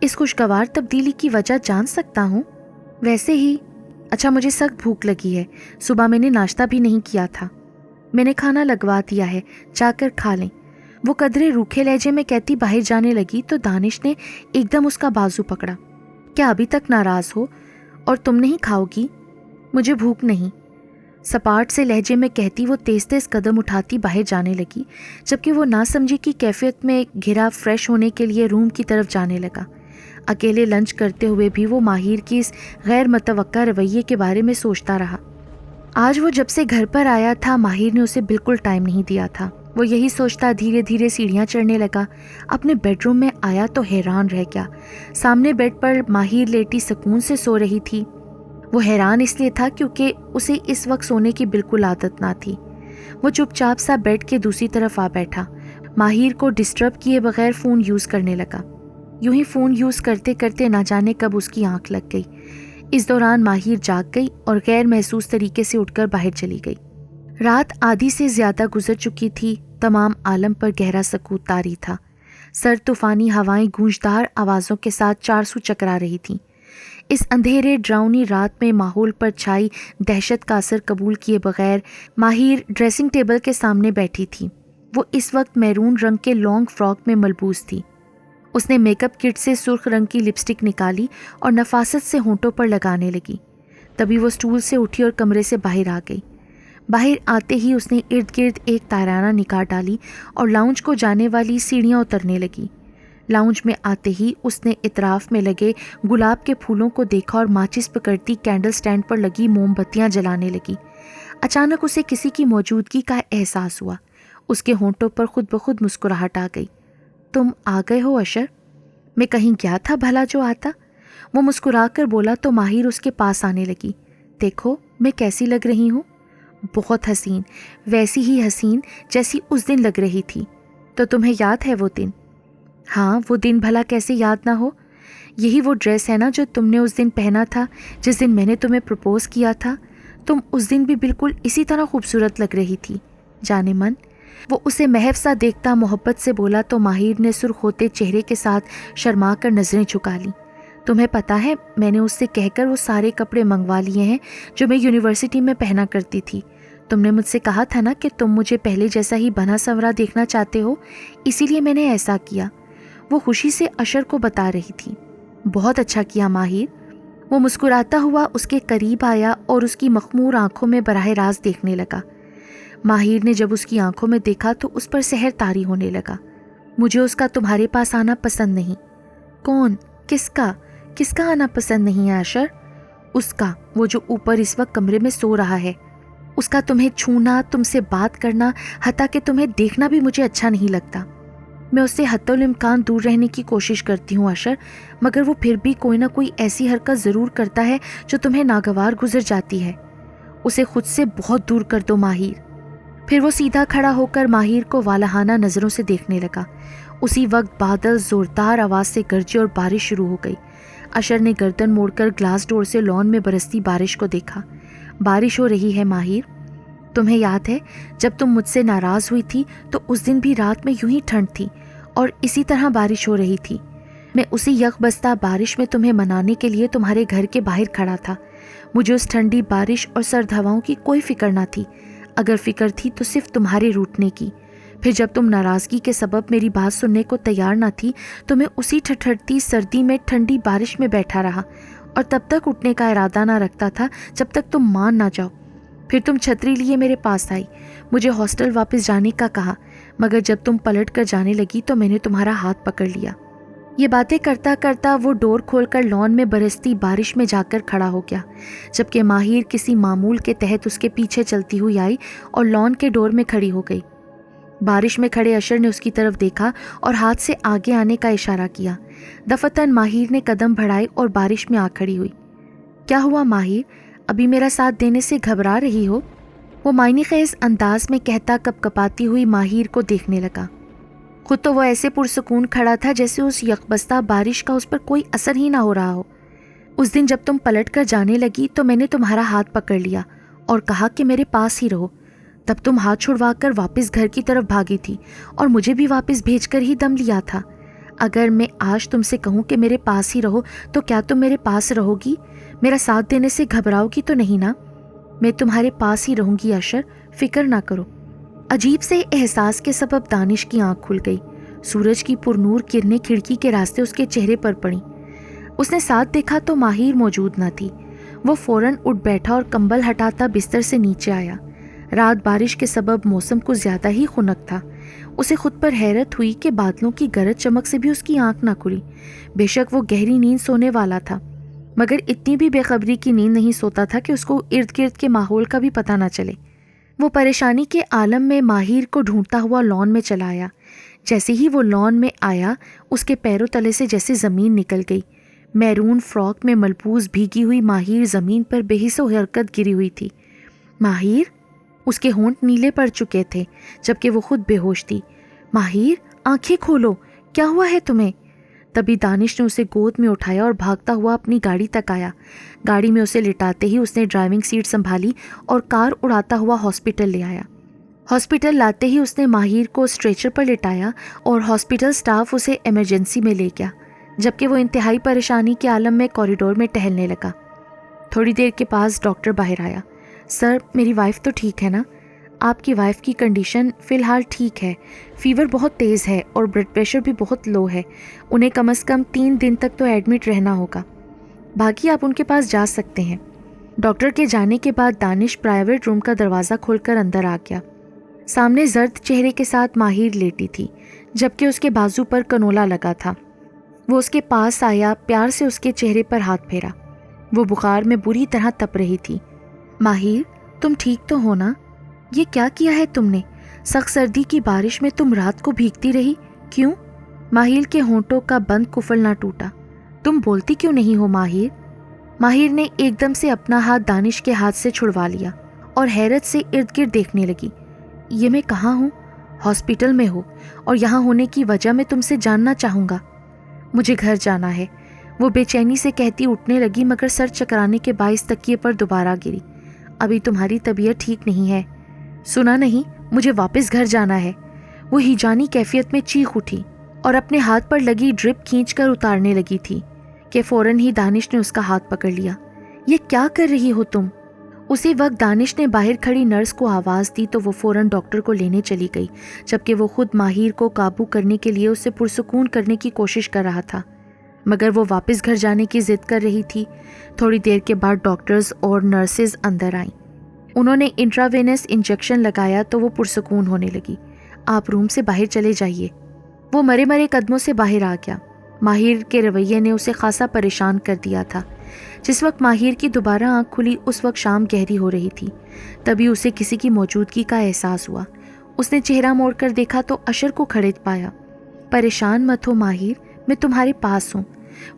[SPEAKER 1] اس خوشگوار تبدیلی کی وجہ جان سکتا ہوں؟ ویسے ہی۔ اچھا، مجھے سخت بھوک لگی ہے، صبح میں نے ناشتہ بھی نہیں کیا تھا۔ میں نے کھانا لگوا دیا ہے، جا کر کھا لیں، وہ قدرے روکھے لہجے میں کہتی باہر جانے لگی تو دانش نے ایک دم اس کا بازو پکڑا۔ کیا ابھی تک ناراض ہو اور تم نہیں کھاؤ گی؟ مجھے بھوک نہیں، سپاٹ سے لہجے میں کہتی وہ تیز تیز قدم اٹھاتی باہر جانے لگی، جبکہ وہ نہ سمجھی کی کیفیت میں گھرا فریش ہونے کے لیے روم کی طرف جانے لگا۔ اکیلے لنچ کرتے ہوئے بھی وہ ماہر کی اس غیر متوقع رویے کے بارے میں سوچتا رہا۔ آج وہ جب سے گھر پر آیا تھا ماہر نے اسے بالکل ٹائم نہیں دیا تھا۔ وہ یہی سوچتا دھیرے دھیرے سیڑھیاں چڑھنے لگا۔ اپنے بیڈ روم میں آیا تو حیران رہ گیا۔ سامنے بیڈ پر ماہر لیٹی سکون سے سو رہی تھی۔ وہ حیران اس لیے تھا کیونکہ اسے اس وقت سونے کی بالکل عادت نہ تھی۔ وہ چپ چاپ سا بیڈ کے دوسری طرف آ بیٹھا، ماہر کو ڈسٹرب کیے بغیر فون یوز کرنے لگا۔ یوں ہی فون یوز کرتے کرتے نہ جانے کب اس کی آنکھ لگ گئی۔ اس دوران ماہر جاگ گئی اور غیر محسوس طریقے سے اٹھ کر باہر چلی گئی۔ رات آدھی سے زیادہ گزر چکی تھی، تمام عالم پر گہرا سکوت طاری تھا۔ سرد طوفانی ہوائیں گونجدار آوازوں کے ساتھ چارسو چکرا رہی تھیں۔ اس اندھیرے ڈراؤنی رات میں ماحول پر چھائی دہشت کا اثر قبول کیے بغیر ماہر ڈریسنگ ٹیبل کے سامنے بیٹھی تھی۔ وہ اس وقت میرون رنگ کے لانگ فراک میں ملبوس تھی۔ اس نے میک اپ کٹ سے سرخ رنگ کی لپسٹک نکالی اور نفاست سے ہونٹوں پر لگانے لگی۔ تبھی وہ اسٹول سے اٹھی اور کمرے سے باہر آ گئی۔ باہر آتے ہی اس نے ارد گرد ایک تارانہ نگاہ ڈالی اور لاؤنج کو جانے والی سیڑھیاں اترنے لگی۔ لاؤنج میں آتے ہی اس نے اطراف میں لگے گلاب کے پھولوں کو دیکھا اور ماچس پکڑتی کینڈل سٹینڈ پر لگی موم بتیاں جلانے لگی۔ اچانک اسے کسی کی موجودگی کا احساس ہوا۔ اس کے ہونٹوں پر خود بخود مسکراہٹ آ گئی۔ تم آ گئے ہو اشر؟ میں کہیں گیا تھا بھلا جو آتا؟ وہ مسکرا کر بولا تو ماہر اس کے پاس آنے لگی۔ دیکھو میں کیسی لگ رہی ہوں؟ بہت حسین، ویسی ہی حسین جیسی اس دن لگ رہی تھی۔ تو تمہیں یاد ہے وہ دن؟ ہاں، وہ دن بھلا کیسے یاد نہ ہو؟ یہی وہ ڈریس ہے نا جو تم نے اس دن پہنا تھا جس دن میں نے تمہیں پرپوز کیا تھا؟ تم اس دن بھی بالکل اسی طرح خوبصورت لگ رہی تھی جانے من۔ وہ اسے محو سا دیکھتا محبت سے بولا تو ماہر نے سرخ ہوتے چہرے کے ساتھ شرما کر نظریں جھکا لیں۔ تمہیں پتہ ہے میں نے اس سے کہہ کر وہ سارے کپڑے منگوا لیے ہیں جو میں یونیورسٹی میں پہنا کرتی تھی۔ تم نے مجھ سے کہا تھا نا کہ تم مجھے پہلے جیسا ہی بنا سنورا دیکھنا چاہتے ہو، اسی لیے میں نے ایسا کیا۔ وہ خوشی سے اشر کو بتا رہی تھی۔ بہت اچھا کیا ماہر۔ وہ مسکراتا ہوا اس کے قریب آیا اور اس کی مخمور آنکھوں میں براہ راست دیکھنے لگا۔ ماہر نے جب اس کی آنکھوں میں دیکھا تو اس پر سحر طاری ہونے لگا۔ مجھے اس کا تمہارے پاس آنا پسند نہیں۔ کون؟ کس کا آنا پسند نہیں ہے اشر؟ اس کا، وہ جو اوپر اس وقت کمرے میں سو رہا ہے۔ اس کا تمہیں چھونا، تم سے بات کرنا، حتیٰ کہ تمہیں دیکھنا بھی مجھے اچھا نہیں لگتا۔ میں اس سے حتی الامکان دور رہنے کی کوشش کرتی ہوں اشر، مگر وہ پھر بھی کوئی نہ کوئی ایسی حرکت ضرور کرتا ہے جو تمہیں ناگوار گزر جاتی ہے۔ اسے خود سے بہت دور کر دو ماہر۔ پھر وہ سیدھا کھڑا ہو کر ماہر کو والہانہ نظروں سے دیکھنے لگا۔ اسی وقت بادل زوردار آواز سے گرجے اور بارش شروع ہو گئی۔ اشر نے گردن موڑ کر گلاس ڈور سے لان میں برستی بارش کو دیکھا۔ بارش ہو رہی ہے ماہر؟ تمہیں یاد ہے جب تم مجھ سے ناراض ہوئی تھی تو اس دن بھی رات میں یوں ہی ٹھنڈ تھی اور اسی طرح بارش ہو رہی تھی. میں اسی یک بستہ بارش میں تمہیں منانے کے لیے تمہارے گھر کے باہر کھڑا تھا. مجھے اس ٹھنڈی بارش اور سرد ہواؤں کی کوئی فکر نہ تھی. اگر فکر تھی تو صرف تمہارے روٹنے کی. پھر جب تم ناراضگی کے سبب میری بات سننے کو تیار نہ تھی تو میں اسی ٹھٹھڑتی سردی میں ٹھنڈی بارش میں بیٹھا رہا اور تب تک اٹھنے کا ارادہ نہ رکھتا تھا جب تک تم مان نہ جاؤ. پھر تم چھتری لیے میرے پاس آئی. مجھے ہاسٹل واپس جانے کا کہا مگر جب تم پلٹ کر جانے لگی تو میں نے تمہارا ہاتھ پکڑ لیا. یہ باتیں کرتا کرتا وہ ڈور کھول کر لان میں برستی بارش میں جا کر کھڑا ہو گیا جبکہ ماہر کسی معمول کے تحت اس کے پیچھے چلتی ہوئی آئی اور لان کے ڈور میں کھڑی ہو گئی. بارش میں کھڑے اشر نے اس کی طرف دیکھا اور ہاتھ سے آگے آنے کا اشارہ کیا. دفتن ماہر نے قدم بڑھائے اور بارش میں آ کھڑی ہوئی. کیا ہوا ماہر، ابھی میرا ساتھ دینے سے گھبرا رہی ہو؟ وہ معنی خیز انداز میں کہتا کپ کپاتی ہوئی ماہر کو دیکھنے لگا. خود تو وہ ایسے پرسکون کھڑا تھا جیسے اس یکبستہ بارش کا اس پر کوئی اثر ہی نہ ہو رہا ہو. اس دن جب تم پلٹ کر جانے لگی تو میں نے تمہارا ہاتھ پکڑ لیا اور کہا کہ میرے پاس ہی رہو. تب تم ہاتھ چھڑوا کر واپس گھر کی طرف بھاگی تھی اور مجھے بھی واپس بھیج کر ہی دم لیا تھا. اگر میں آج تم سے کہوں کہ میرے پاس ہی رہو تو کیا تم میرے پاس رہو گی؟ میرا ساتھ دینے سے گھبراؤ گی تو نہیں نا؟ میں تمہارے پاس ہی رہوں گی اشر، فکر نہ کرو. عجیب سے احساس کے سبب دانش کی آنکھ کھل گئی. سورج کی پرنور کرنیں کھڑکی کے راستے اس کے چہرے پر پڑیں. اس نے ساتھ دیکھا تو ماہر موجود نہ تھی. وہ فوراً اٹھ بیٹھا اور کمبل ہٹاتا بستر سے نیچے آیا. رات بارش کے سبب موسم کچھ زیادہ ہی خنک تھا. اسے خود پر حیرت ہوئی کہ بادلوں کی گرج چمک سے بھی اس کی آنکھ نہ کھلی. بے شک وہ گہری نیند سونے والا تھا مگر اتنی بھی بے خبری کی نیند نہیں سوتا تھا کہ اس کو ارد گرد کے ماحول کا بھی پتہ نہ چلے. وہ پریشانی کے عالم میں ماہر کو ڈھونڈتا ہوا لان میں چلا آیا. جیسے ہی وہ لان میں آیا اس کے پیروں تلے سے جیسے زمین نکل گئی. میرون فراک میں ملبوس بھیگی ہوئی ماہر زمین پر بے حس و حرکت گری ہوئی تھی. ماہر؟ اس کے ہونٹ نیلے پڑ چکے تھے جبکہ وہ خود بے ہوش تھی. ماہر، آنکھیں کھولو، کیا ہوا ہے تمہیں؟ تبھی دانش نے اسے گود میں اٹھایا اور بھاگتا ہوا اپنی گاڑی تک آیا. گاڑی میں اسے لٹاتے ہی اس نے ڈرائیونگ سیٹ سنبھالی اور کار اڑاتا ہوا ہاسپٹل لے آیا. ہاسپٹل لاتے ہی اس نے ماہر کو اسٹریچر پر لٹایا اور ہاسپٹل سٹاف اسے ایمرجنسی میں لے گیا جبکہ وہ انتہائی پریشانی کے عالم میں کوریڈور میں ٹہلنے لگا. تھوڑی دیر کے پاس ڈاکٹر باہر آیا. سر، میری وائف تو ٹھیک ہے نا؟ آپ کی وائف کی کنڈیشن فی الحال ٹھیک ہے. فیور بہت تیز ہے اور بلڈ پریشر بھی بہت لو ہے. انہیں کم از کم 3 دن تک تو ایڈمٹ رہنا ہوگا. باقی آپ ان کے پاس جا سکتے ہیں. ڈاکٹر کے جانے کے بعد دانش پرائیویٹ روم کا دروازہ کھول کر اندر آ گیا. سامنے زرد چہرے کے ساتھ ماہر لیٹی تھی جبکہ اس کے بازو پر کنولا لگا تھا. وہ اس کے پاس آیا، پیار سے اس کے چہرے پر ہاتھ پھیرا. وہ بخار میں بری طرح تپ رہی تھی. ماہر، تم ٹھیک تو ہو نا؟ یہ کیا کیا ہے تم نے؟ سخت سردی کی بارش میں تم رات کو بھیگتی رہی، کیوں؟ ماہر کے ہونٹوں کا بند کفل نہ ٹوٹا. تم بولتی کیوں نہیں ہو ماہر؟ ماہر نے ایک دم سے اپنا ہاتھ دانش کے ہاتھ سے چھڑوا لیا اور حیرت سے ارد گرد دیکھنے لگی. یہ میں کہاں ہوں؟ ہاسپٹل میں ہو، اور یہاں ہونے کی وجہ میں تم سے جاننا چاہوں گا. مجھے گھر جانا ہے، وہ بے چینی سے کہتی اٹھنے لگی مگر سر چکرانے کے باعث تکیے پر دوبارہ گری. ابھی تمہاری طبیعت ٹھیک نہیں ہے. سنا نہیں، مجھے واپس گھر جانا ہے. وہ ہیجانی کیفیت میں چیخ اٹھی اور اپنے ہاتھ پر لگی ڈرپ کھینچ کر اتارنے لگی تھی کہ فوراً ہی دانش نے اس کا ہاتھ پکڑ لیا. یہ کیا کر رہی ہو تم؟ اسی وقت دانش نے باہر کھڑی نرس کو آواز دی تو وہ فوراً ڈاکٹر کو لینے چلی گئی جبکہ وہ خود ماہر کو قابو کرنے کے لیے اسے پرسکون کرنے کی کوشش کر رہا تھا مگر وہ واپس گھر جانے کی ضد کر رہی تھی. تھوڑی دیر کے بعد ڈاکٹرز اور نرسز اندر آئیں. انہوں نے انٹراوینس انجیکشن لگایا تو وہ پرسکون ہونے لگی. آپ روم سے باہر چلے جائیے. وہ مرے مرے قدموں سے باہر آ گیا. ماہر کے رویے نے اسے خاصا پریشان کر دیا تھا. جس وقت ماہر کی دوبارہ آنکھ کھلی اس وقت شام گہری ہو رہی تھی. تبھی اسے کسی کی موجودگی کا احساس ہوا. اس نے چہرہ موڑ کر دیکھا تو اشر کو کھڑے پایا. پریشان مت ہو ماہر، میں تمہارے پاس ہوں،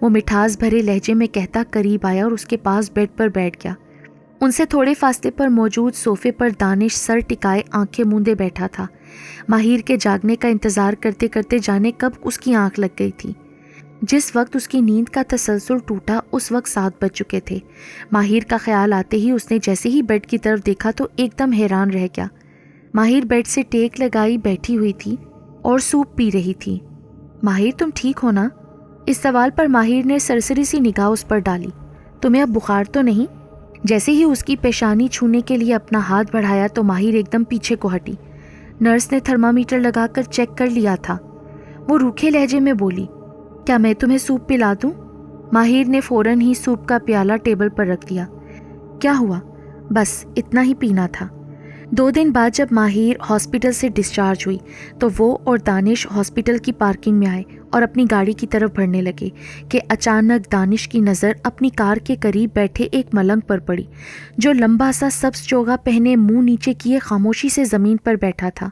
[SPEAKER 1] وہ مٹھاس بھرے لہجے میں کہتا قریب آیا اور اس کے پاس بیڈ پر بیٹھ گیا. ان سے تھوڑے فاصلے پر موجود صوفے پر دانش سر ٹکائے آنکھیں موندے بیٹھا تھا. ماہر کے جاگنے کا انتظار کرتے کرتے جانے کب اس کی آنکھ لگ گئی تھی. جس وقت اس کی نیند کا تسلسل ٹوٹا اس وقت 7 بج چکے تھے۔ ماہر کا خیال آتے ہی اس نے جیسے ہی بیڈ کی طرف دیکھا تو ایک دم حیران رہ گیا۔ ماہر بیڈ سے ٹیک لگائی بیٹھی ہوئی تھی اور سوپ پی رہی تھی۔ ماہر تم ٹھیک ہو نا؟ اس سوال پر ماہر نے سرسری سی نگاہ اس پر ڈالی۔ تمہیں اب بخار تو نہیں؟ جیسے ہی اس کی پیشانی چھونے کے لیے اپنا ہاتھ بڑھایا تو ماہر ایک دم پیچھے کو ہٹی۔ نرس نے تھرمامیٹر لگا کر چیک کر لیا تھا۔ وہ روکھے لہجے میں بولی، کیا میں تمہیں سوپ پلا دوں؟ ماہر نے فوراً ہی سوپ کا پیالہ ٹیبل پر رکھ دیا۔ کیا ہوا؟ بس اتنا ہی پینا تھا۔ 2 دن بعد جب ماہر ہاسپٹل سے ڈسچارج ہوئی تو وہ اور دانش ہاسپٹل کی پارکنگ میں آئے اور اپنی گاڑی کی طرف بڑھنے لگے کہ اچانک دانش کی نظر اپنی کار کے قریب بیٹھے ایک ملنگ پر پڑی جو لمبا سا سبز چوغا پہنے منہ نیچے کیے خاموشی سے زمین پر بیٹھا تھا۔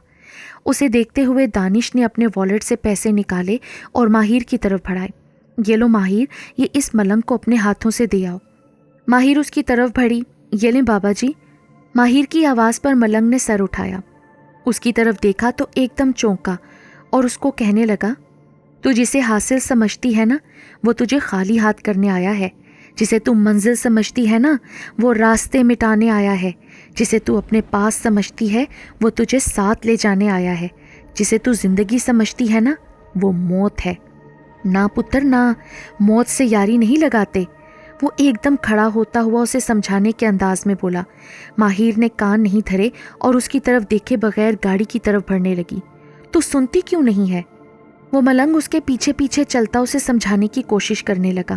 [SPEAKER 1] اسے دیکھتے ہوئے دانش نے اپنے والیٹ سے پیسے نکالے اور ماہر کی طرف بڑھائے۔ یہ لو ماہر، یہ اس ملنگ کو اپنے ہاتھوں سے دے آؤ۔ ماہر اس کی طرف بڑھی۔ یہ لیں بابا جی۔ ماہر کی آواز پر ملنگ نے سر اٹھایا، اس کی طرف دیکھا تو ایک دم چونکا اور اس کو کہنے لگا، تو جسے حاصل سمجھتی ہے نا وہ تجھے خالی ہاتھ کرنے آیا ہے، جسے تو منزل سمجھتی ہے نا وہ راستے مٹانے آیا ہے، جسے تو اپنے پاس سمجھتی ہے وہ تجھے ساتھ لے جانے آیا ہے، جسے تو زندگی سمجھتی ہے نا وہ موت ہے۔ نہ پتر نہ، موت سے یاری نہیں لگاتے۔ وہ ایک دم کھڑا ہوتا ہوا اسے سمجھانے کے انداز میں بولا۔ ماہر نے کان نہیں دھرے اور اس کی طرف دیکھے بغیر گاڑی کی طرف بڑھنے لگی۔ تو سنتی کیوں نہیں ہے؟ وہ ملنگ اس کے پیچھے پیچھے چلتا اسے سمجھانے کی کوشش کرنے لگا۔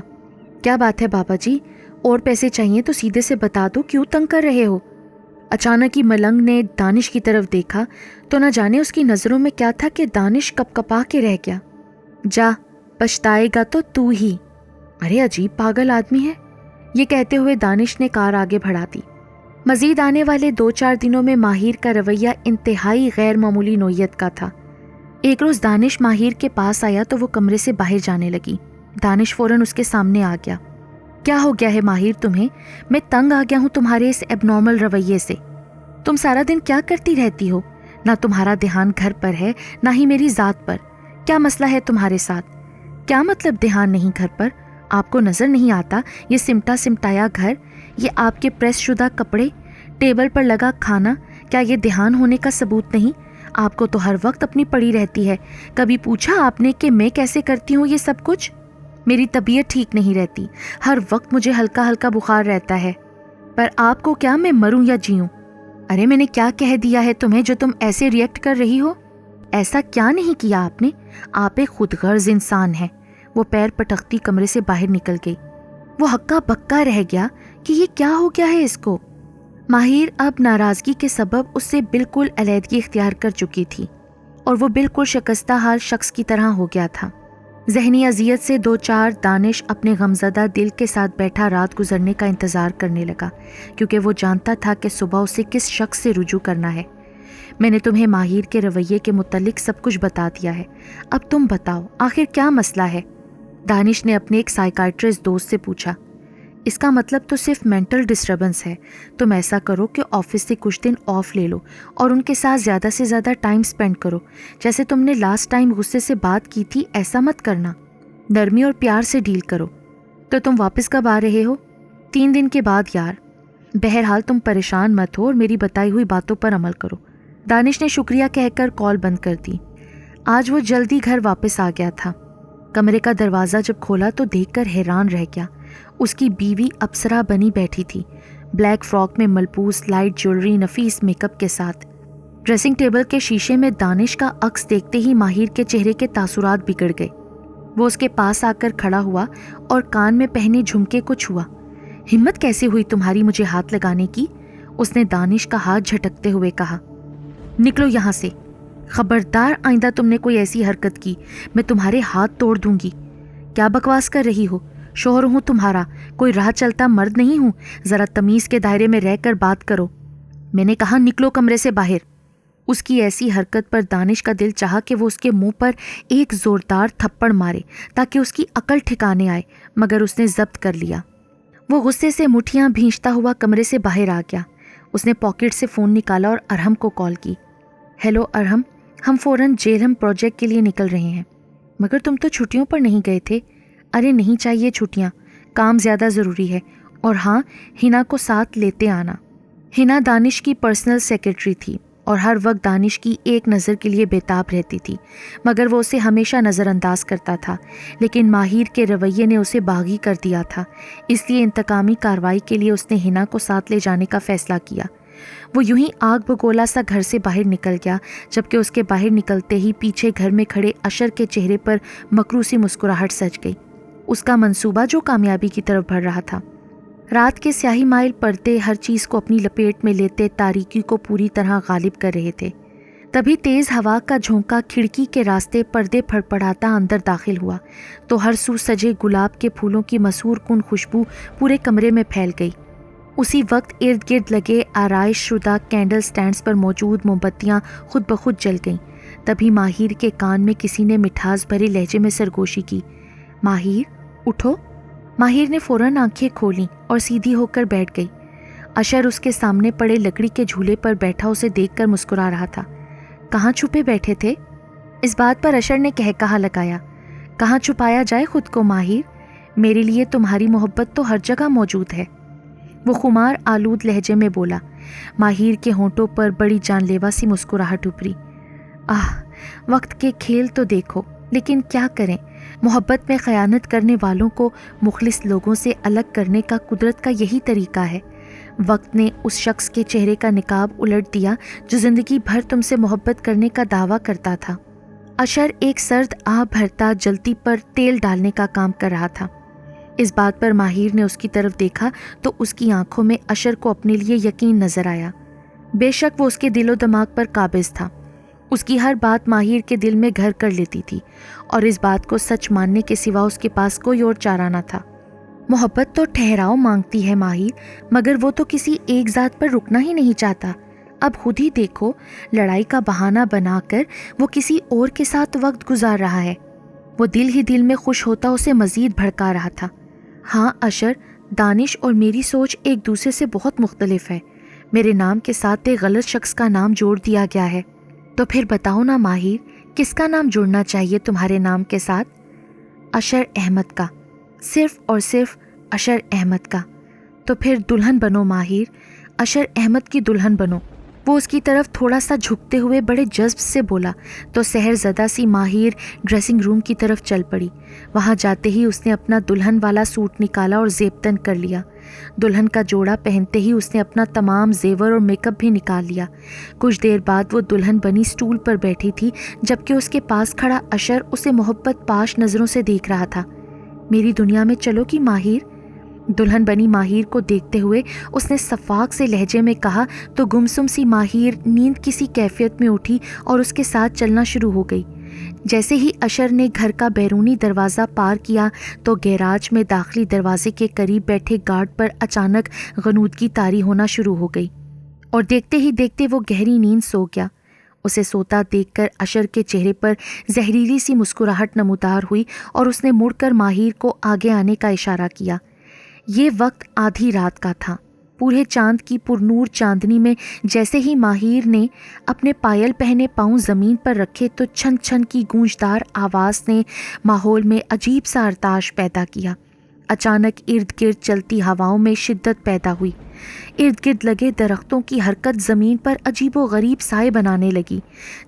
[SPEAKER 1] کیا بات ہے بابا جی، اور پیسے چاہیے تو سیدھے سے بتا دو، کیوں تنگ کر رہے ہو؟ اچانک ہی ملنگ نے دانش کی طرف دیکھا تو نہ جانے اس کی نظروں میں کیا تھا کہ دانش کپ کپا کے رہ گیا۔ جا، پچھتائے گا تو ہی۔ ارے عجیب پاگل آدمی ہے، یہ کہتے ہوئے دانش نے کار آگے بڑھا دی۔ مزید آنے والے 2-4 دنوں میں ماہر کا رویہ انتہائی غیر معمولی نوعیت کا تھا۔ ایک روز دانش ماہر کے پاس آیا تو وہ کمرے سے باہر جانے لگی۔ دانش فوراً اس کے سامنے آ گیا۔ کیا ہو گیا ہے ماہر تمہیں؟ میں تنگ آ گیا ہوں تمہارے اس ایب نارمل رویے سے۔ تم سارا دن کیا کرتی رہتی ہو؟ نہ تمہارا دھیان گھر پر ہے نہ ہی میری ذات پر۔ کیا مسئلہ ہے تمہارے ساتھ؟ کیا مطلب دھیان نہیں گھر پر؟ آپ کو نظر نہیں آتا یہ سمٹا سمٹایا گھر، یہ آپ کے پریس شدہ کپڑے، ٹیبل پر لگا کھانا، کیا یہ دھیان ہونے کا ثبوت نہیں؟ آپ کو تو ہر وقت اپنی پڑی رہتی ہے۔ کبھی پوچھا آپ نے کہ میں کیسے کرتی ہوں یہ سب کچھ؟ میری طبیعت ٹھیک نہیں رہتی، ہر وقت مجھے ہلکا ہلکا بخار رہتا ہے، پر آپ کو کیا میں مروں یا جیوں؟ ارے میں نے کیا کہہ دیا ہے تمہیں جو تم ایسے ریئیکٹ کر رہی ہو؟ ایسا کیا نہیں کیا آپ نے؟ آپ ایک خود غرض انسان ہیں۔ وہ پیر پٹکتی کمرے سے باہر نکل گئی۔ وہ ہکا بکا رہ گیا کہ یہ کیا ہو گیا ہے اس کو۔ ماہر اب ناراضگی کے سبب اس سے بالکل علیحدگی اختیار کر چکی تھی اور وہ بالکل شکستہ حال شخص کی طرح ہو گیا تھا۔ ذہنی اذیت سے 2-4 دانش اپنے غمزدہ دل کے ساتھ بیٹھا رات گزرنے کا انتظار کرنے لگا، کیونکہ وہ جانتا تھا کہ صبح اسے کس شخص سے رجوع کرنا ہے۔ میں نے تمہیں ماہر کے رویے کے متعلق سب کچھ بتا دیا ہے، اب تم بتاؤ آخر کیا مسئلہ ہے؟ دانش نے اپنے ایک سائیکائٹرسٹ دوست سے پوچھا۔ اس کا مطلب تو صرف مینٹل ڈسٹربنس ہے۔ تم ایسا کرو کہ آفس سے کچھ دن آف لے لو اور ان کے ساتھ زیادہ سے زیادہ ٹائم سپینڈ کرو۔ جیسے تم نے لاسٹ ٹائم غصے سے بات کی تھی ایسا مت کرنا، نرمی اور پیار سے ڈیل کرو۔ تو تم واپس کب آ رہے ہو؟ 3 دن کے بعد یار۔ بہرحال تم پریشان مت ہو اور میری بتائی ہوئی باتوں پر عمل کرو۔ دانش نے شکریہ کہہ کر کال بند کر دی۔ آج وہ جلدی گھر واپس آ گیا تھا۔ کمرے کا دروازہ جب کھولا تو دیکھ کر حیران رہ گیا۔ اس کی بیوی اپسرا بنی بیٹھی تھی، بلیک فراک میں ملبوس، لائٹ جیولری، نفیس میک اپ کے ساتھ۔ ڈریسنگ ٹیبل کے شیشے میں دانش کا عکس دیکھتے ہی ماہر کے چہرے کے تاثرات بگڑ گئے۔ وہ اس کے پاس آ کر کھڑا ہوا اور کان میں پہنے جھمکے کو چھوا۔ ہمت کیسے ہوئی تمہاری مجھے ہاتھ لگانے کی؟ اس نے دانش کا ہاتھ جھٹکتے ہوئے کہا۔ نکلو یہاں سے، خبردار آئندہ تم نے کوئی ایسی حرکت کی میں تمہارے ہاتھ توڑ دوں گی۔ کیا بکواس کر رہی ہو؟ شوہر ہوں تمہارا، کوئی راہ چلتا مرد نہیں ہوں، ذرا تمیز کے دائرے میں رہ کر بات کرو۔ میں نے کہا نکلو کمرے سے باہر۔ اس کی ایسی حرکت پر دانش کا دل چاہا کہ وہ اس کے منہ پر ایک زوردار تھپڑ مارے تاکہ اس کی عقل ٹھکانے آئے، مگر اس نے ضبط کر لیا۔ وہ غصے سے مٹھیاں بھینچتا ہوا کمرے سے باہر آ گیا۔ اس نے پاکٹ سے فون نکالا اور ارحم کو کال کی۔ ہیلو ارحم، ہم فوراً جیلہم پروجیکٹ کے لیے نکل رہے ہیں۔ مگر تم تو چھٹیوں پر نہیں گئے تھے، ارے نہیں چاہیے چھٹیاں، کام زیادہ ضروری ہے، اور ہاں ہنا کو ساتھ لیتے آنا۔ ہنا دانش کی پرسنل سیکرٹری تھی اور ہر وقت دانش کی ایک نظر کے لیے بےتاب رہتی تھی، مگر وہ اسے ہمیشہ نظر انداز کرتا تھا۔ لیکن ماہر کے رویے نے اسے باغی کر دیا تھا، اس لیے انتقامی کارروائی کے لیے اس نے ہنا کو ساتھ لے جانے کا فیصلہ کیا۔ وہ یوں ہی آگ بگولا سا گھر سے باہر نکل گیا، جبکہ اس کے باہر نکلتے ہی پیچھے گھر میں کھڑے اشر کے چہرے پر مکرو سی مسکراہٹ سج گئی۔ اس کا منصوبہ جو کامیابی کی طرف بڑھ رہا تھا۔ رات کے سیاہی مائل پردے ہر چیز کو اپنی لپیٹ میں لیتے تاریکی کو پوری طرح غالب کر رہے تھے۔ تبھی تیز ہوا کا جھونکا کھڑکی کے راستے پردے پھڑپڑاتا اندر داخل ہوا تو ہر سو سجے گلاب کے پھولوں کی مسحور کن خوشبو پورے کمرے میں پھیل گئی۔ اسی وقت ارد گرد لگے آرائش شدہ کینڈل سٹینڈز پر موجود موم بتیاں خود بخود جل گئیں۔ تبھی ماہر کے کان میں کسی نے مٹھاس بھرے لہجے میں سرگوشی کی، ماہر اٹھو۔ ماہر نے فوراً آنکھیں کھولیں اور سیدھی ہو کر بیٹھ گئی۔ اشر اس کے سامنے پڑے لکڑی کے جھولے پر بیٹھا اسے دیکھ کر مسکرا رہا تھا۔ کہاں چھپے بیٹھے تھے؟ اس بات پر اشر نے کہا لگایا، کہاں چھپایا جائے خود کو ماہر، میرے لیے تمہاری محبت تو ہر جگہ موجود ہے۔ وہ خمار آلود لہجے میں بولا۔ ماہر کے ہونٹوں پر بڑی جان لیوا سی مسکراہٹ ابھری۔ وقت کے کھیل تو دیکھو، لیکن کیا کریں، محبت میں خیانت کرنے والوں کو مخلص لوگوں سے الگ کرنے کا قدرت کا یہی طریقہ ہے۔ وقت نے اس شخص کے چہرے کا نقاب الٹ دیا جو زندگی بھر تم سے محبت کرنے کا دعویٰ کرتا تھا۔ اشر ایک سرد آہ بھرتا جلتی پر تیل ڈالنے کا کام کر رہا تھا۔ اس بات پر ماہر نے اس کی طرف دیکھا تو اس کی آنکھوں میں اشر کو اپنے لیے یقین نظر آیا۔ بے شک وہ اس کے دل و دماغ پر قابض تھا۔ اس کی ہر بات ماہر کے دل میں گھر کر لیتی تھی اور اس بات کو سچ ماننے کے سوا اس کے پاس کوئی اور چارہ نہ تھا۔ محبت تو ٹھہراؤ مانگتی ہے ماہر، مگر وہ تو کسی ایک ذات پر رکنا ہی نہیں چاہتا۔ اب خود ہی دیکھو، لڑائی کا بہانہ بنا کر وہ کسی اور کے ساتھ وقت گزار رہا ہے۔ وہ دل ہی دل میں خوش ہوتا اسے مزید بھڑکا رہا تھا۔ ہاں اشر، دانش اور میری سوچ ایک دوسرے سے بہت مختلف ہے۔ میرے نام کے ساتھ ایک غلط شخص کا نام جوڑ دیا گیا ہے، تو پھر بتاؤ نا ماہر، کس کا نام جوڑنا چاہیے تمہارے نام کے ساتھ؟ اشر احمد کا، صرف اور صرف اشر احمد کا۔ تو پھر دلہن بنو ماہر، اشر احمد کی دلہن بنو۔ وہ اس کی طرف تھوڑا سا جھکتے ہوئے بڑے جذب سے بولا تو سحر زدہ سی ماہر ڈریسنگ روم کی طرف چل پڑی۔ وہاں جاتے ہی اس نے اپنا دلہن والا سوٹ نکالا اور زیب تن کر لیا۔ دلہن کا جوڑا پہنتے ہی اس نے اپنا تمام زیور اور میک اپ بھی نکال لیا۔ کچھ دیر بعد وہ دلہن بنی سٹول پر بیٹھی تھی، جبکہ اس کے پاس کھڑا اشر اسے محبت پاش نظروں سے دیکھ رہا تھا۔ میری دنیا میں چلو گی ماہر؟ دلہن بنی ماہر کو دیکھتے ہوئے اس نے صفاق سے لہجے میں کہا تو گمسم سی ماہر نیند کسی کیفیت میں اٹھی اور اس کے ساتھ چلنا شروع ہو گئی۔ جیسے ہی اشر نے گھر کا بیرونی دروازہ پار کیا تو گیراج میں داخلی دروازے کے قریب بیٹھے گارڈ پر اچانک غنودگی طاری ہونا شروع ہو گئی اور دیکھتے ہی دیکھتے وہ گہری نیند سو گیا۔ اسے سوتا دیکھ کر اشر کے چہرے پر زہریلی سی مسکراہٹ نمودار ہوئی اور اس نے مڑ کر ماہر کو آگے آنے کا اشارہ کیا۔ یہ وقت آدھی رات کا تھا۔ پورے چاند کی پرنور چاندنی میں جیسے ہی ماہر نے اپنے پائل پہنے پاؤں زمین پر رکھے تو چھن چھن کی گونجدار آواز نے ماحول میں عجیب سا ارتعاش پیدا کیا۔ اچانک ارد گرد چلتی ہواؤں میں شدت پیدا ہوئی۔ ارد گرد لگے درختوں کی حرکت زمین پر عجیب و غریب سائے بنانے لگی۔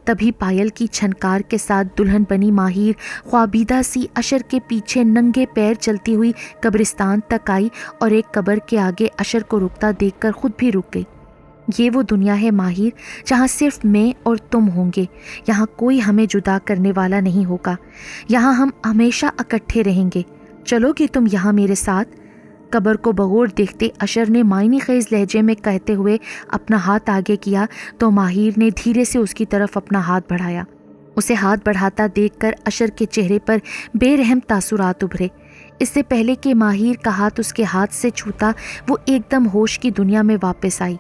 [SPEAKER 1] تبھی پائل کی چھنکار کے ساتھ دلہن بنی ماہر خوابیدہ سی اشر کے پیچھے ننگے پیر چلتی ہوئی قبرستان تک آئی اور ایک قبر کے آگے اشر کو رکتا دیکھ کر خود بھی رک گئی۔ یہ وہ دنیا ہے ماہر جہاں صرف میں اور تم ہوں گے۔ یہاں کوئی ہمیں جدا کرنے والا نہیں ہوگا۔ یہاں ہم ہمیشہ اکٹھے رہیں گے۔ چلو گی تم یہاں میرے ساتھ؟ قبر کو بغور دیکھتے اشر نے معنی خیز لہجے میں کہتے ہوئے اپنا ہاتھ آگے کیا تو ماہر نے دھیرے سے اس کی طرف اپنا ہاتھ بڑھایا۔ اسے ہاتھ بڑھاتا دیکھ کر اشر کے چہرے پر بے رحم تاثرات ابھرے۔ اس سے پہلے کہ ماہر کا ہاتھ اس کے ہاتھ سے چھوتا وہ ایک دم ہوش کی دنیا میں واپس آئی۔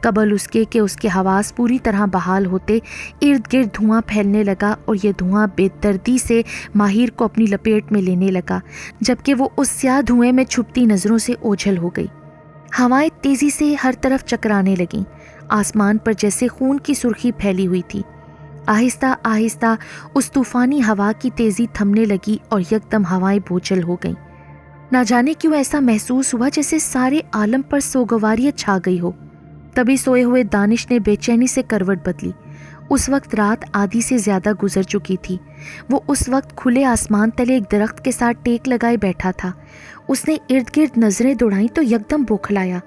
[SPEAKER 1] قبل اس کے کہ اس کے حواس پوری طرح بحال ہوتے ارد گرد دھواں پھیلنے لگا اور یہ دھواں بے دردی سے ماہر کو اپنی لپیٹ میں لینے لگا، جبکہ وہ اس سیاہ دھوئیں میں چھپتی نظروں سے اوجھل ہو گئی۔ ہوائیں تیزی سے ہر طرف چکرانے لگیں۔ آسمان پر جیسے خون کی سرخی پھیلی ہوئی تھی۔ آہستہ آہستہ اس طوفانی ہوا کی تیزی تھمنے لگی اور یکدم ہوائیں بوجھل ہو گئیں۔ نہ جانے کیوں ایسا محسوس ہوا جیسے سارے عالم پر سوگواریت چھا گئی ہو۔ تبھی سوئے ہوئے دانش نے بے چینی سے کروٹ بدلی۔ اس وقت رات آدھی سے زیادہ گزر چکی تھی۔ وہ اس وقت کھلے آسمان تلے ایک درخت کے ساتھ ٹیک لگائے بیٹھا تھا۔ اس نے ارد گرد نظریں دوڑائیں تو یکدم بوکھلایا۔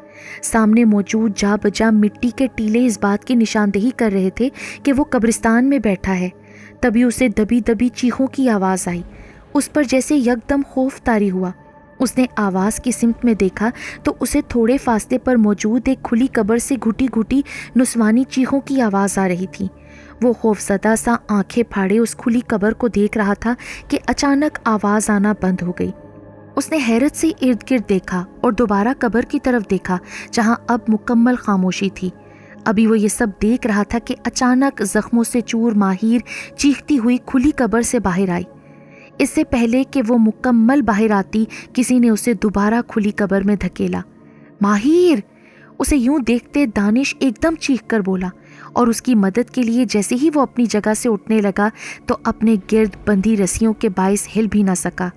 [SPEAKER 1] سامنے موجود جا بجا مٹی کے ٹیلے اس بات کی نشاندہی کر رہے تھے کہ وہ قبرستان میں بیٹھا ہے۔ تبھی اسے دبی دبی چیخوں کی آواز آئی۔ اس پر جیسے یکدم خوف طاری ہوا۔ اس نے آواز کی سمت میں دیکھا تو اسے تھوڑے فاصلے پر موجود ایک کھلی قبر سے گھٹی گھٹی نسوانی چیخوں کی آواز آ رہی تھی۔ وہ خوفزدہ سا آنکھیں پھاڑے اس کھلی قبر کو دیکھ رہا تھا کہ اچانک آواز آنا بند ہو گئی۔ اس نے حیرت سے ارد گرد دیکھا اور دوبارہ قبر کی طرف دیکھا جہاں اب مکمل خاموشی تھی۔ ابھی وہ یہ سب دیکھ رہا تھا کہ اچانک زخموں سے چور ماہیر چیختی ہوئی کھلی قبر سے باہر آئی۔ اس سے پہلے کہ وہ مکمل باہر آتی کسی نے اسے دوبارہ کھلی قبر میں دھکیلا۔ ماہیر! اسے یوں دیکھتے دانش ایک دم چیخ کر بولا اور اس کی مدد کے لیے جیسے ہی وہ اپنی جگہ سے اٹھنے لگا تو اپنے گرد بندھی رسیوں کے باعث ہل بھی نہ سکا۔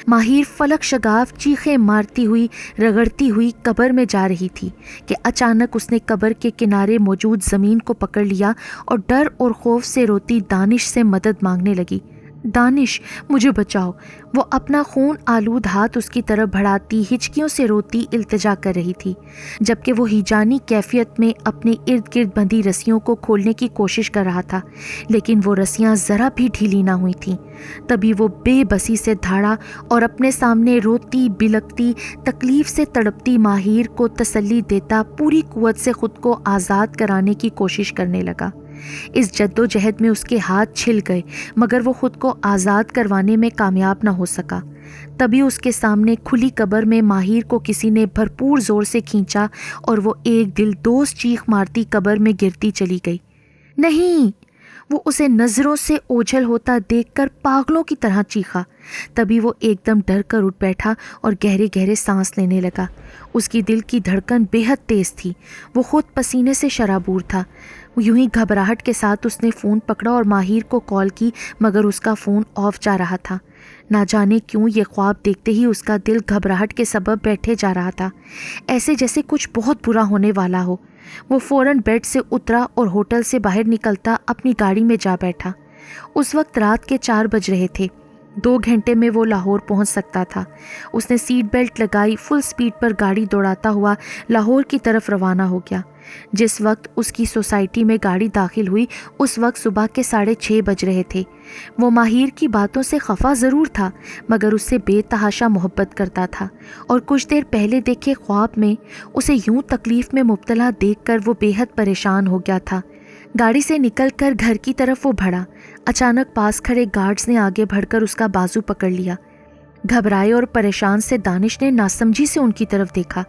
[SPEAKER 1] ماہیر فلک شگاف چیخیں مارتی ہوئی رگڑتی ہوئی قبر میں جا رہی تھی کہ اچانک اس نے قبر کے کنارے موجود زمین کو پکڑ لیا اور ڈر اور خوف سے روتی دانش سے مدد مانگنے لگی۔ دانش، مجھے بچاؤ۔ وہ اپنا خون آلود ہاتھ اس کی طرف بڑھاتی ہچکیوں سے روتی التجا کر رہی تھی، جبکہ وہ ہیجانی کیفیت میں اپنے ارد گرد بندھی رسیوں کو کھولنے کی کوشش کر رہا تھا، لیکن وہ رسیاں ذرا بھی ڈھیلی نہ ہوئی تھیں۔ تبھی وہ بے بسی سے دھاڑا اور اپنے سامنے روتی بلکتی تکلیف سے تڑپتی ماہیر کو تسلی دیتا پوری قوت سے خود کو آزاد کرانے کی کوشش کرنے لگا۔ اس جد و جہد میں اس کے ہاتھ چھل گئے مگر وہ خود کو آزاد کروانے میں کامیاب نہ ہو سکا۔ تبھی اس کے سامنے کھلی قبر میں ماہیر کو کسی نے بھرپور زور سے کھینچا اور وہ ایک دل دوز چیخ مارتی قبر میں گرتی چلی گئی۔ نہیں! وہ اسے نظروں سے اوجھل ہوتا دیکھ کر پاگلوں کی طرح چیخا۔ تبھی وہ ایک دم ڈر کر اٹھ بیٹھا اور گہرے گہرے سانس لینے لگا۔ اس کی دل کی دھڑکن بے حد تیز تھی۔ وہ خود پسینے سے شرابور تھا۔ یوں ہی گھبراہٹ کے ساتھ اس نے فون پکڑا اور ماہیر کو کال کی مگر اس کا فون آف جا رہا تھا۔ نہ جانے کیوں یہ خواب دیکھتے ہی اس کا دل گھبراہٹ کے سبب بیٹھے جا رہا تھا، ایسے جیسے کچھ بہت برا ہونے والا ہو۔ وہ فوراً بیڈ سے اترا اور ہوٹل سے باہر نکلتا اپنی گاڑی میں جا بیٹھا۔ اس وقت رات کے 4 بج رہے تھے۔ 2 گھنٹے میں وہ لاہور پہنچ سکتا تھا۔ اس نے سیٹ بیلٹ لگائی، فل سپیڈ پر گاڑی دوڑاتا ہوا لاہور کی طرف روانہ ہو گیا۔ جس وقت اس کی سوسائٹی میں گاڑی داخل ہوئی اس وقت صبح کے 6:30 بج رہے تھے۔ وہ ماہیر کی باتوں سے خفا ضرور تھا مگر اس سے بے تحاشا محبت کرتا تھا اور کچھ دیر پہلے دیکھے خواب میں اسے یوں تکلیف میں مبتلا دیکھ کر وہ بے حد پریشان ہو گیا تھا۔ گاڑی سے نکل کر گھر کی طرف وہ بڑھا۔ اچانک پاس کھڑے گارڈز نے آگے بڑھ کر اس کا بازو پکڑ لیا۔ گھبرائے اور پریشان سے دانش نے ناسمجھی سے ان کی طرف دیکھا۔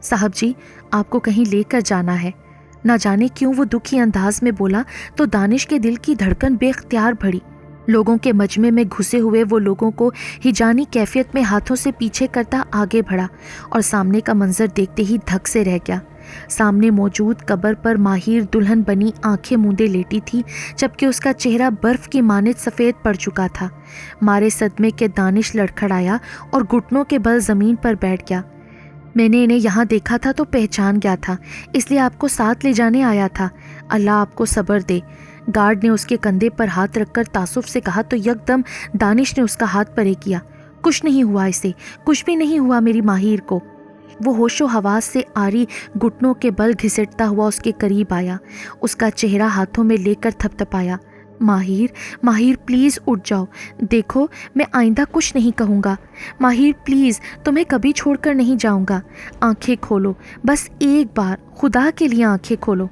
[SPEAKER 1] صاحب جی، آپ کو کہیں لے کر جانا ہے۔ نہ جانے کیوں وہ دکھی انداز میں بولا تو دانش کے دل کی دھڑکن بے اختیار بڑھی۔ لوگوں کے مجمع میں گھسے ہوئے وہ لوگوں کو ہیجانی کیفیت میں ہاتھوں سے پیچھے کرتا آگے بڑھا اور سامنے کا منظر دیکھتے ہی دھک سے رہ گیا۔ سامنے موجود قبر پر ماہیر دلہن بنی آنکھیں موندے لیٹی تھی جبکہ اس کا چہرہ برف کی مانند سفید پڑ چکا تھا۔ مارے صدمے کے دانش لڑکھڑایا اور گھٹنوں کے بل زمین پر بیٹھ گیا۔ میں نے انہیں یہاں دیکھا تھا تو پہچان گیا تھا، اس لیے آپ کو ساتھ لے جانے آیا تھا۔ اللہ آپ کو صبر دے۔ گارڈ نے اس کے کندھے پر ہاتھ رکھ کر تعصب سے کہا تو یکدم دانش نے اس کا ہاتھ پرے کیا۔ کچھ نہیں ہوا اسے، کچھ بھی نہیں ہوا میری ماہیر کو۔ وہ ہوش و حواس سے آری گھٹنوں کے بل گھسٹتا ہوا اس کے قریب آیا، اس کا چہرہ ہاتھوں میں لے کر تھپتھپایا۔ ماہیر پلیز اٹھ جاؤ، دیکھو میں آئندہ کچھ نہیں کہوں گا۔ ماہیر پلیز، تمہیں کبھی چھوڑ کر نہیں جاؤں گا۔ آنکھیں کھولو، بس ایک بار، خدا کے لیے آنکھیں کھولو۔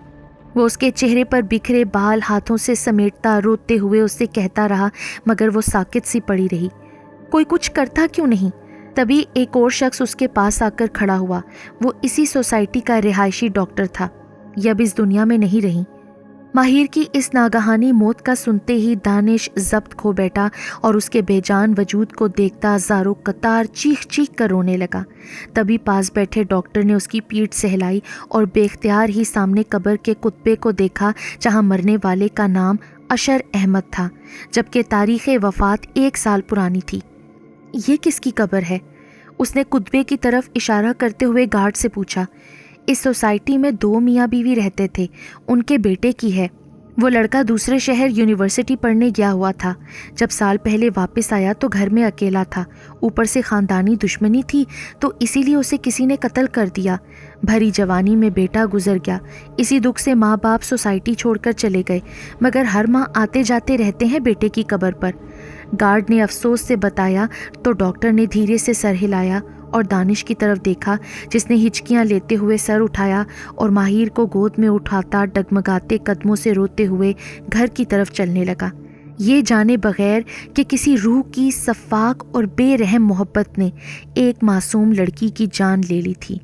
[SPEAKER 1] وہ اس کے چہرے پر بکھرے بال ہاتھوں سے سمیٹتا روتے ہوئے اس سے کہتا رہا مگر وہ ساکت سی پڑی رہی۔ کوئی کچھ کرتا کیوں نہیں؟ تبھی ایک اور شخص اس کے پاس آ کر کھڑا ہوا۔ وہ اسی سوسائٹی کا رہائشی ڈاکٹر تھا، یہ اب اس دنیا میں نہیں رہی۔ ماہیر کی اس ناگہانی موت کا سنتے ہی دانش ضبط کھو بیٹھا اور اس کے بے جان وجود کو دیکھتا زاروں قطار چیخ چیخ کر رونے لگا۔ تبھی پاس بیٹھے ڈاکٹر نے اس کی پیٹھ سہلائی اور بے اختیار ہی سامنے قبر کے کتبے کو دیکھا جہاں مرنے والے کا نام اشر احمد تھا، جبکہ تاریخ وفات 1 سال پرانی تھی۔ یہ کس کی قبر ہے؟ اس نے کتبے کی طرف اشارہ کرتے ہوئے گارڈ سے پوچھا۔ اس سوسائٹی میں 2 میاں بیوی رہتے تھے، ان کے بیٹے کی ہے۔ وہ لڑکا دوسرے شہر یونیورسٹی پڑھنے گیا ہوا تھا۔ جب سال پہلے واپس آیا تو گھر میں اکیلا تھا، اوپر سے خاندانی دشمنی تھی تو اسی لیے اسے کسی نے قتل کر دیا۔ بھری جوانی میں بیٹا گزر گیا، اسی دکھ سے ماں باپ سوسائٹی چھوڑ کر چلے گئے، مگر ہر ماہ آتے جاتے رہتے ہیں بیٹے کی قبر پر۔ گارڈ نے افسوس سے بتایا تو ڈاکٹر نے دھیرے سے سر ہلایا اور دانش کی طرف دیکھا، جس نے ہچکیاں لیتے ہوئے سر اٹھایا اور ماہر کو گود میں اٹھاتا ڈگمگاتے قدموں سے روتے ہوئے گھر کی طرف چلنے لگا، یہ جانے بغیر کہ کسی روح کی سفاک اور بے رحم محبت نے ایک معصوم لڑکی کی جان لے لی تھی۔